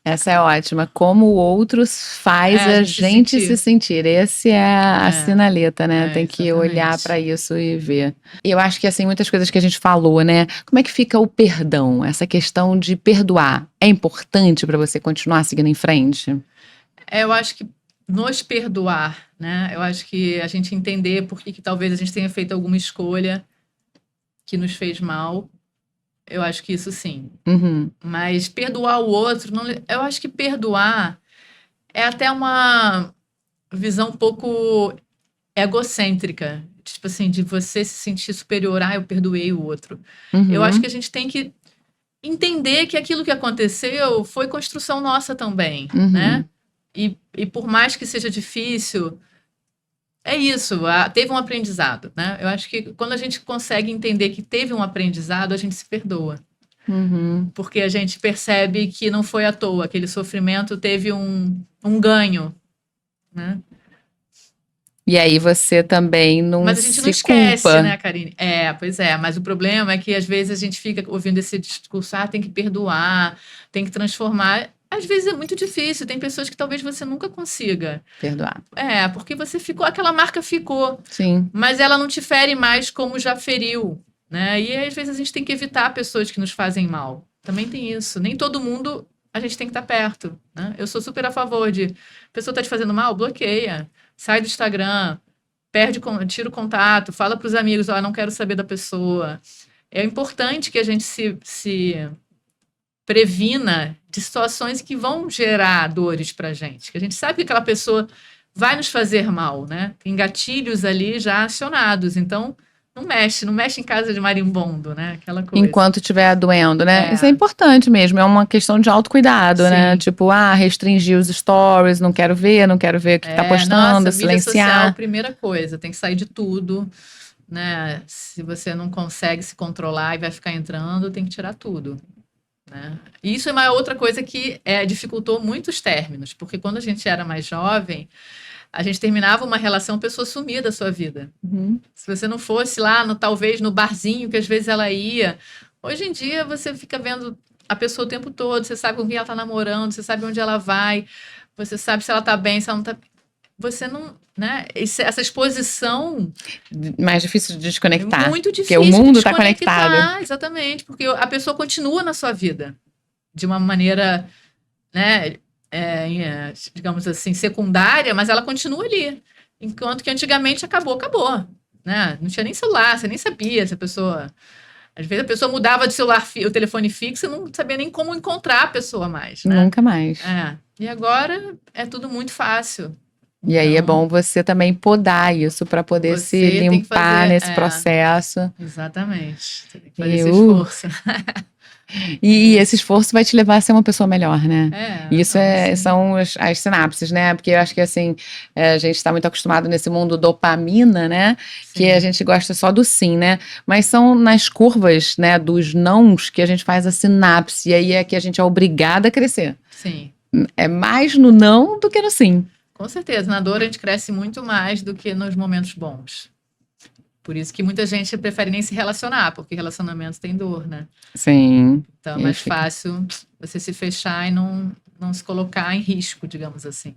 Essa é ótima. Como o outro faz a gente se sentir. Essa é a sinaleta, né? Tem que olhar para isso e ver. E eu acho que, assim, muitas coisas que a gente falou, né? Como é que fica o perdão? Essa questão de perdoar é importante para você continuar seguindo em frente? Eu acho que nos perdoar, né? Eu acho que a gente entender por que talvez a gente tenha feito alguma escolha que nos fez mal. Eu acho que isso sim. Uhum. Mas perdoar o outro, eu acho que perdoar é até uma visão um pouco egocêntrica. Tipo assim, de você se sentir superior. Eu perdoei o outro. Uhum. Eu acho que a gente tem que entender que aquilo que aconteceu foi construção nossa também, né? E por mais que seja difícil, é isso, teve um aprendizado, né? Eu acho que quando a gente consegue entender que teve um aprendizado, a gente se perdoa. Porque a gente percebe que não foi à toa, aquele sofrimento teve um ganho, né? E aí você também não Mas a gente se não esquece, culpa. né, Karine? Pois é, mas o problema é que às vezes a gente fica ouvindo esse discurso, tem que perdoar, tem que transformar. Às vezes é muito difícil, tem pessoas que talvez você nunca consiga perdoar. Porque você ficou, aquela marca ficou. Sim. Mas ela não te fere mais como já feriu, né? E às vezes a gente tem que evitar pessoas que nos fazem mal. Também tem isso. Nem todo mundo a gente tem que estar perto, né? Eu sou super a favor de, a pessoa está te fazendo mal, bloqueia, sai do Instagram, tira o contato, fala para os amigos, não quero saber da pessoa. É importante que a gente se previna de situações que vão gerar dores pra gente, que a gente sabe que aquela pessoa vai nos fazer mal, né? Tem gatilhos ali já acionados, então não mexe em casa de marimbondo, né? Aquela coisa. Enquanto estiver doendo, né? Isso é importante mesmo, é uma questão de autocuidado, né? Tipo, restringir os stories, não quero ver o que tá postando, silenciar. Mídia social, primeira coisa, tem que sair de tudo, né? Se você não consegue se controlar e vai ficar entrando, tem que tirar tudo. Né? E isso é uma outra coisa que dificultou muitos términos, porque quando a gente era mais jovem, a gente terminava uma relação, a pessoa sumia da sua vida. Se você não fosse lá, talvez no barzinho que às vezes ela ia. Hoje em dia você fica vendo a pessoa o tempo todo, você sabe com quem ela está namorando, você sabe onde ela vai, você sabe se ela está bem, se ela não está. Você não, né? Essa exposição... Mais difícil de desconectar. Muito difícil. Porque o mundo está conectado. Exatamente, porque a pessoa continua na sua vida de uma maneira, né? digamos assim, secundária, mas ela continua ali. Enquanto que antigamente acabou, né? Não tinha nem celular, você nem sabia se a pessoa... Às vezes a pessoa mudava de celular, o telefone fixo, e não sabia nem como encontrar a pessoa mais, né? Nunca mais. E agora é tudo muito fácil. E aí é bom você também podar isso para poder se limpar nesse processo. Exatamente. Você tem que fazer esse esforço. E esse esforço vai te levar a ser uma pessoa melhor, né? Isso são as sinapses, né? Porque eu acho que assim, a gente está muito acostumado nesse mundo dopamina, né? Sim. Que a gente gosta só do sim, né? Mas são nas curvas, né, dos nãos que a gente faz a sinapse. E aí é que a gente é obrigada a crescer. Sim. É mais no não do que no sim. Com certeza. Na dor a gente cresce muito mais do que nos momentos bons. Por isso que muita gente prefere nem se relacionar, porque relacionamentos têm dor, né? Sim. Então é mais fácil você se fechar e não se colocar em risco, digamos assim.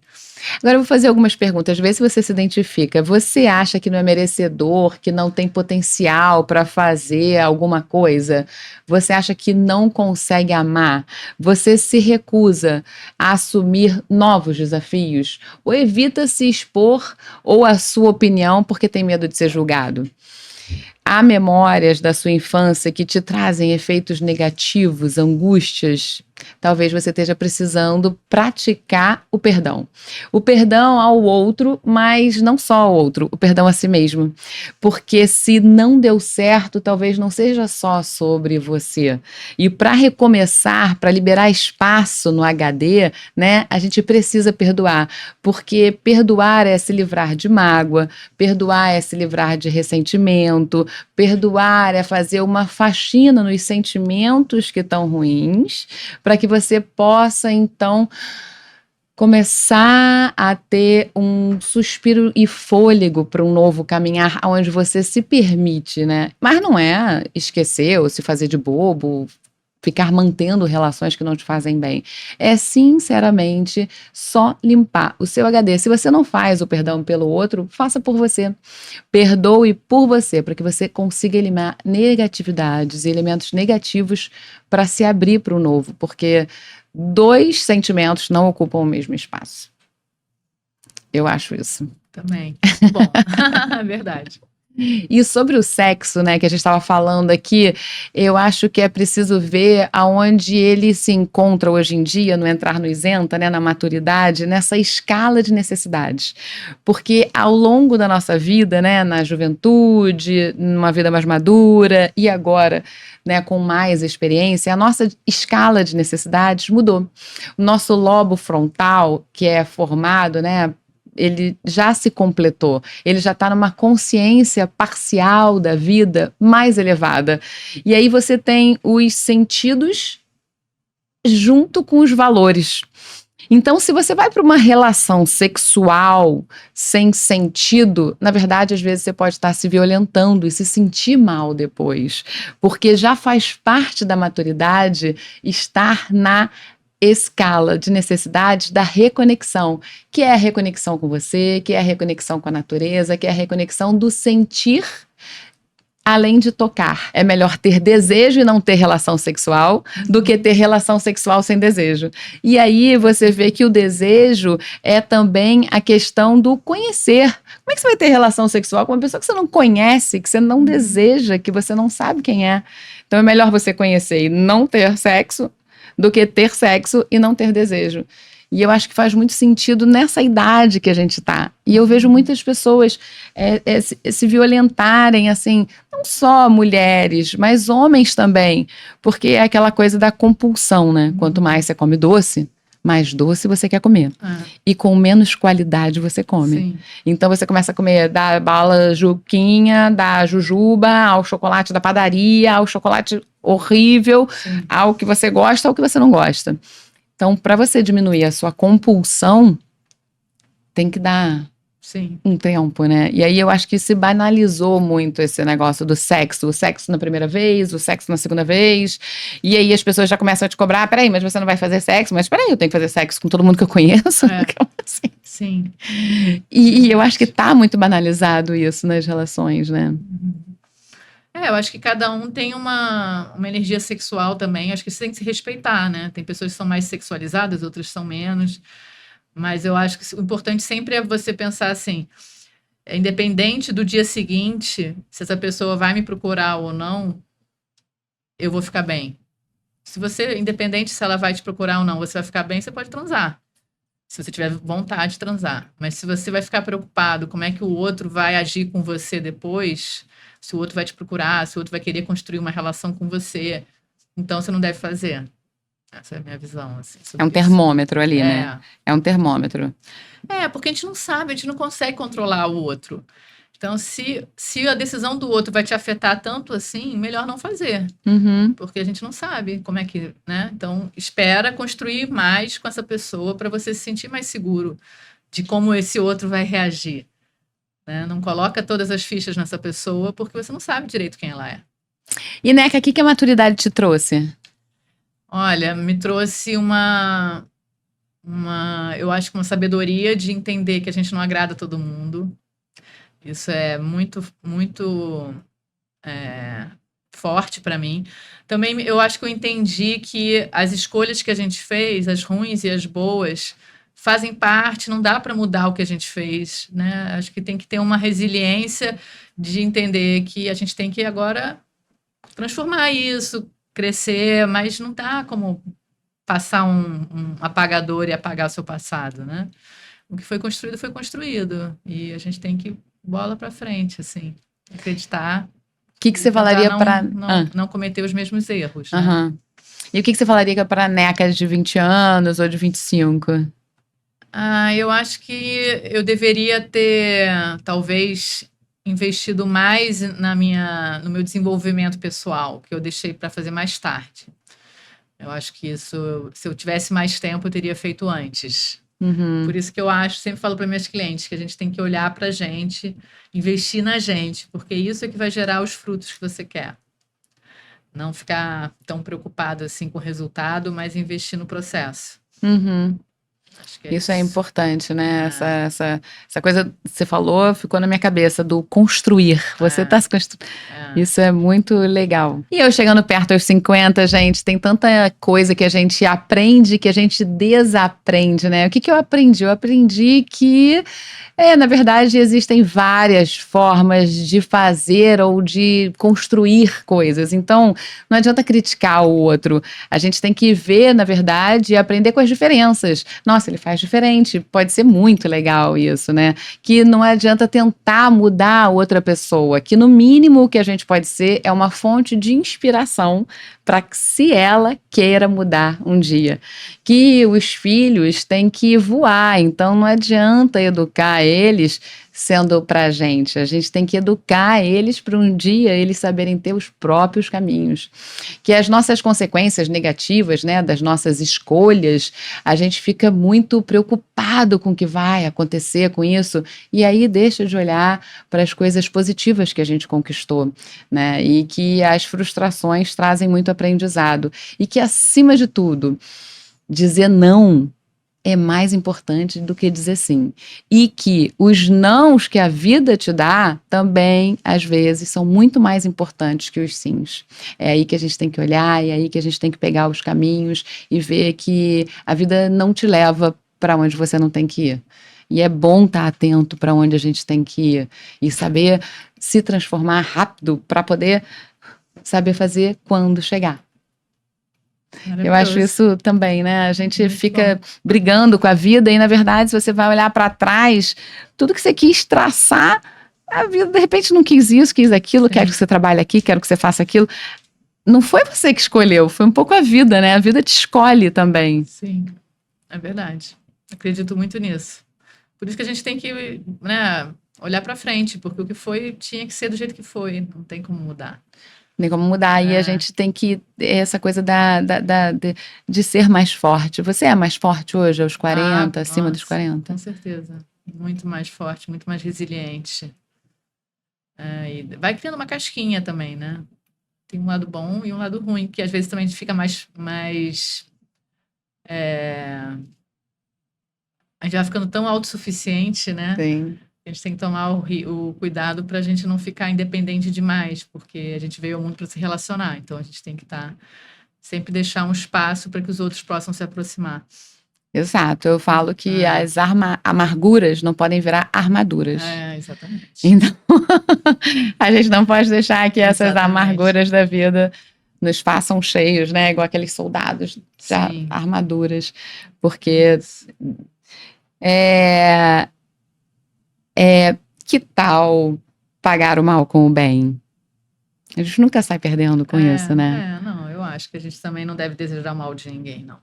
Agora eu vou fazer algumas perguntas, ver se você se identifica. Você acha que não é merecedor, que não tem potencial para fazer alguma coisa? Você acha que não consegue amar? Você se recusa a assumir novos desafios? Ou evita se expor ou a sua opinião porque tem medo de ser julgado? Há memórias da sua infância que te trazem efeitos negativos, angústias? Talvez você esteja precisando praticar o perdão. O perdão ao outro, mas não só ao outro, o perdão a si mesmo. Porque se não deu certo, talvez não seja só sobre você. E para recomeçar, para liberar espaço no HD, né, a gente precisa perdoar. Porque perdoar é se livrar de mágoa, perdoar é se livrar de ressentimento, perdoar é fazer uma faxina nos sentimentos que estão ruins, para que você possa, então, começar a ter um suspiro e fôlego para um novo caminhar, onde você se permite, né? Mas não é esquecer ou se fazer de bobo, ficar mantendo relações que não te fazem bem. É, sinceramente, só limpar o seu HD. Se você não faz o perdão pelo outro, faça por você. Perdoe por você, para que você consiga eliminar negatividades e elementos negativos para se abrir para o novo, porque dois sentimentos não ocupam o mesmo espaço. Eu acho isso. Também. Bom, verdade. E sobre o sexo, né, que a gente estava falando aqui, eu acho que é preciso ver aonde ele se encontra hoje em dia, no entrar no isenta, né, na maturidade, nessa escala de necessidades. Porque ao longo da nossa vida, né, na juventude, numa vida mais madura e agora, né, com mais experiência, a nossa escala de necessidades mudou. O nosso lobo frontal, que é formado, né, ele já se completou, ele já está numa consciência parcial da vida mais elevada. E aí você tem os sentidos junto com os valores. Então, se você vai para uma relação sexual sem sentido, na verdade, às vezes você pode estar se violentando e se sentir mal depois, porque já faz parte da maturidade estar na escala de necessidades da reconexão, que é a reconexão com você, que é a reconexão com a natureza, que é a reconexão do sentir além de tocar. É melhor ter desejo e não ter relação sexual do que ter relação sexual sem desejo. E aí você vê que o desejo é também a questão do conhecer. Como é que você vai ter relação sexual com uma pessoa que você não conhece, que você não deseja, que você não sabe quem é? Então é melhor você conhecer e não ter sexo do que ter sexo e não ter desejo. E eu acho que faz muito sentido nessa idade que a gente tá. E eu vejo muitas pessoas se violentarem, assim, não só mulheres, mas homens também. Porque é aquela coisa da compulsão, né? Quanto mais você come doce, mais doce você quer comer. E com menos qualidade você come. Sim. Então você começa a comer da bala Juquinha, da Jujuba, ao chocolate da padaria, ao chocolate horrível, sim, ao que você gosta, ao que você não gosta. Então, para você diminuir a sua compulsão, tem que dar, sim, um tempo, né? E aí eu acho que se banalizou muito esse negócio do sexo. O sexo na primeira vez, o sexo na segunda vez. E aí as pessoas já começam a te cobrar, peraí, mas você não vai fazer sexo? Mas peraí, eu tenho que fazer sexo com todo mundo que eu conheço? Assim. Sim. E eu acho que tá muito banalizado isso nas relações, né? Eu acho que cada um tem uma energia sexual também. Acho que isso tem que se respeitar, né? Tem pessoas que são mais sexualizadas, outras são menos. Mas eu acho que o importante sempre é você pensar assim, independente do dia seguinte, se essa pessoa vai me procurar ou não, eu vou ficar bem. Se você, independente se ela vai te procurar ou não, você vai ficar bem, você pode transar. Se você tiver vontade de transar. Mas se você vai ficar preocupado como é que o outro vai agir com você depois, se o outro vai te procurar, se o outro vai querer construir uma relação com você, então você não deve fazer. Essa é a minha visão, assim, É um sobre isso. termômetro ali, né? É um termômetro. Porque a gente não sabe, a gente não consegue controlar o outro. Então, se a decisão do outro vai te afetar tanto assim, melhor não fazer. Uhum. Porque a gente não sabe como é que, né? Então, espera construir mais com essa pessoa para você se sentir mais seguro de como esse outro vai reagir. Né? Não coloca todas as fichas nessa pessoa porque você não sabe direito quem ela é. E, Neca, o que a maturidade te trouxe? Olha, me trouxe eu acho que uma sabedoria de entender que a gente não agrada todo mundo. Isso é muito, muito forte para mim. Também eu acho que eu entendi que as escolhas que a gente fez, as ruins e as boas, fazem parte, não dá para mudar o que a gente fez, né? Acho que tem que ter uma resiliência de entender que a gente tem que agora transformar isso, crescer, mas não dá como passar um apagador e apagar o seu passado, né? O que foi construído e a gente tem que bola para frente, assim, acreditar. O que você falaria para não cometer os mesmos erros, né? Uhum. E o que você falaria para necas de 20 anos ou de 25? Eu acho que eu deveria ter, talvez, investido mais no meu desenvolvimento pessoal, que eu deixei para fazer mais tarde. Eu acho que isso, se eu tivesse mais tempo, eu teria feito antes. Uhum. Por isso que eu sempre falo para meus clientes que a gente tem que olhar para a gente, investir na gente, porque isso é que vai gerar os frutos que você quer. Não ficar tão preocupado assim com o resultado, mas investir no processo. Uhum. Acho que isso é importante, né? Essa coisa que você falou ficou na minha cabeça, do construir. Você está se construindo. Isso é muito legal. E eu chegando perto aos 50, gente, tem tanta coisa que a gente aprende que a gente desaprende, né? O que eu aprendi? Eu aprendi que, na verdade, existem várias formas de fazer ou de construir coisas. Então, não adianta criticar o outro. A gente tem que ver, na verdade, e aprender com as diferenças. Nossa, ele faz diferente. Pode ser muito legal isso, né? Que não adianta tentar mudar a outra pessoa. Que, no mínimo, o que a gente pode ser é uma fonte de inspiração para que, se ela queira mudar um dia. Que os filhos têm que voar. Então, não adianta educar eles sendo pra gente. A gente tem que educar eles para um dia eles saberem ter os próprios caminhos. Que as nossas consequências negativas, né, das nossas escolhas, a gente fica muito preocupado com o que vai acontecer com isso e aí deixa de olhar para as coisas positivas que a gente conquistou, né? E que as frustrações trazem muito aprendizado. E que, acima de tudo, dizer não é mais importante do que dizer sim. E que os nãos que a vida te dá também, às vezes, são muito mais importantes que os sims. É aí que a gente tem que olhar, é aí que a gente tem que pegar os caminhos e ver que a vida não te leva para onde você não tem que ir. E é bom estar atento para onde a gente tem que ir e saber se transformar rápido para poder saber fazer quando chegar. Eu acho isso também, né? A gente muito fica brigando com a vida e, na verdade, se você vai olhar para trás, tudo que você quis traçar, a vida, de repente, não quis isso, quis aquilo, quero que você trabalhe aqui, quero que você faça aquilo. Não foi você que escolheu, foi um pouco a vida, né? A vida te escolhe também. Sim, é verdade. Acredito muito nisso. Por isso que a gente tem que, né, olhar para frente, porque o que foi tinha que ser do jeito que foi, não tem como mudar. Nem como mudar. E a gente tem que. Essa coisa de ser mais forte. Você é mais forte hoje, aos 40, acima dos 40? Com certeza. Muito mais forte, muito mais resiliente. E vai criando uma casquinha também, né? Tem um lado bom e um lado ruim, que às vezes também a gente fica mais a gente vai ficando tão autossuficiente, né? Sim. A gente tem que tomar o cuidado para a gente não ficar independente demais, porque a gente veio ao mundo para se relacionar. Então, a gente tem que sempre deixar um espaço para que os outros possam se aproximar. Exato, eu falo que as amarguras não podem virar armaduras. Exatamente. Então, a gente não pode deixar que essas amarguras da vida nos façam cheios, né? Igual aqueles soldados de armaduras. Porque que tal pagar o mal com o bem? A gente nunca sai perdendo com isso, né? Não, eu acho que a gente também não deve desejar mal de ninguém, não.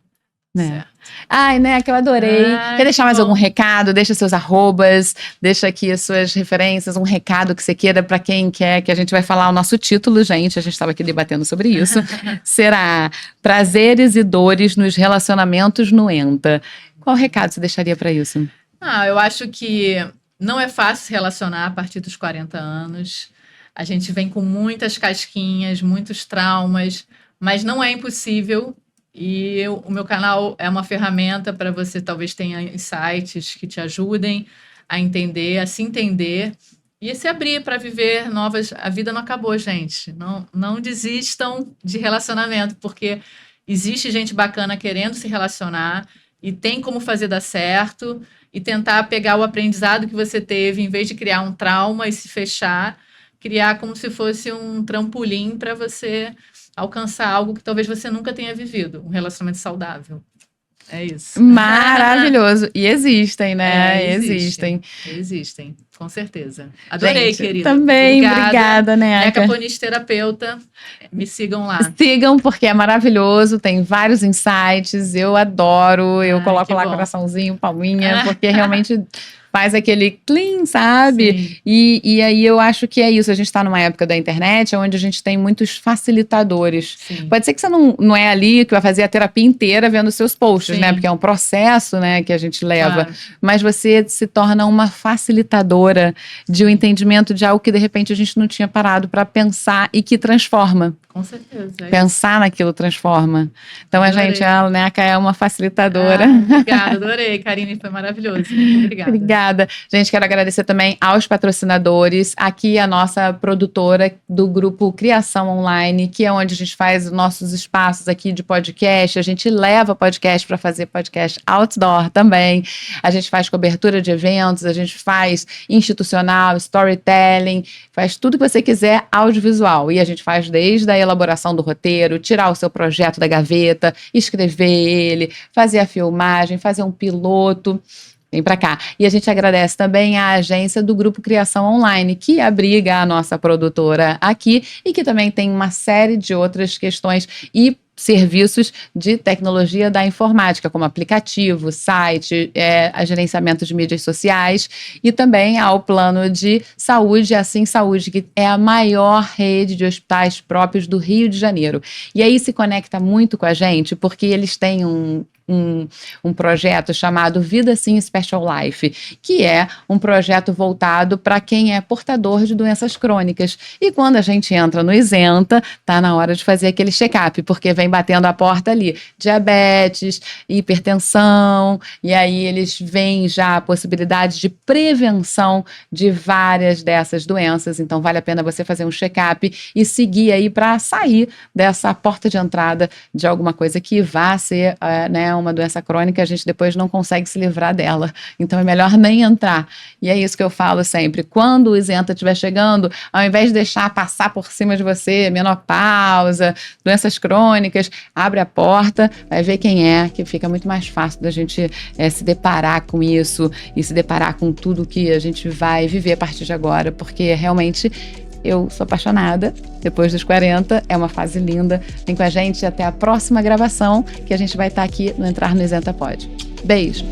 Né? Ai, né, que eu adorei. Quer deixar mais algum recado? Deixa seus arrobas, deixa aqui as suas referências, um recado que você queira para quem quer, que a gente vai falar o nosso título, gente, a gente estava aqui debatendo sobre isso, será Prazeres e Dores nos Relacionamentos no ENTA. Qual recado você deixaria para isso? Eu acho que não é fácil se relacionar a partir dos 40 anos, a gente vem com muitas casquinhas, muitos traumas, mas não é impossível. E o meu canal é uma ferramenta para você talvez tenha insights que te ajudem a entender, a se entender e a se abrir para viver novas. A vida não acabou, gente. Não desistam de relacionamento, porque existe gente bacana querendo se relacionar e tem como fazer dar certo e tentar pegar o aprendizado que você teve, em vez de criar um trauma e se fechar, criar como se fosse um trampolim para você alcançar algo que talvez você nunca tenha vivido, um relacionamento saudável. É isso. Maravilhoso. E existem, né? Existem, com certeza. Adorei, gente, querida. Também, obrigada, Neca. Neca Poniche Terapeuta. Me sigam lá. Sigam, porque é maravilhoso, tem vários insights, eu adoro, eu coloco lá coraçãozinho, palminha, porque realmente faz aquele clean, sabe? E aí eu acho que é isso, a gente está numa época da internet onde a gente tem muitos facilitadores. Sim. Pode ser que você não é ali que vai fazer a terapia inteira vendo seus posts, né? Porque é um processo, né, que a gente leva. Claro. Mas você se torna uma facilitadora de um entendimento de algo que de repente a gente não tinha parado para pensar e que transforma. Com certeza. Pensar naquilo transforma. Então, adorei. A Neca é uma facilitadora. Obrigada, adorei, Karine, foi maravilhoso. Muito obrigada. Obrigada. Gente, quero agradecer também aos patrocinadores. Aqui a nossa produtora do grupo Criação Online, que é onde a gente faz os nossos espaços aqui de podcast. A gente leva podcast para fazer podcast outdoor também. A gente faz cobertura de eventos, a gente faz institucional, storytelling, faz tudo que você quiser audiovisual. E a gente faz desde a elaboração do roteiro, tirar o seu projeto da gaveta, escrever ele, fazer a filmagem, fazer um piloto. Vem para cá. E a gente agradece também à agência do Grupo Criação Online, que abriga a nossa produtora aqui e que também tem uma série de outras questões e serviços de tecnologia da informática, como aplicativo, site, gerenciamento de mídias sociais e também ao plano de saúde, Assim Saúde, que é a maior rede de hospitais próprios do Rio de Janeiro. E aí se conecta muito com a gente, porque eles têm um projeto chamado Vida Sim Special Life, que é um projeto voltado para quem é portador de doenças crônicas. E quando a gente entra no Isenta, tá na hora de fazer aquele check-up, porque vem batendo a porta ali, diabetes, hipertensão, e aí eles veem já a possibilidade de prevenção de várias dessas doenças. Então vale a pena você fazer um check-up e seguir aí para sair dessa porta de entrada de alguma coisa que vá ser, uma doença crônica, a gente depois não consegue se livrar dela. Então é melhor nem entrar. E é isso que eu falo sempre. Quando o Isenta estiver chegando, ao invés de deixar passar por cima de você, menopausa, doenças crônicas, abre a porta, vai ver quem é, que fica muito mais fácil da gente se deparar com isso e se deparar com tudo que a gente vai viver a partir de agora, porque realmente eu sou apaixonada, depois dos 40, é uma fase linda. Vem com a gente até a próxima gravação, que a gente vai estar aqui no Entrar no Isenta Pod. Beijo!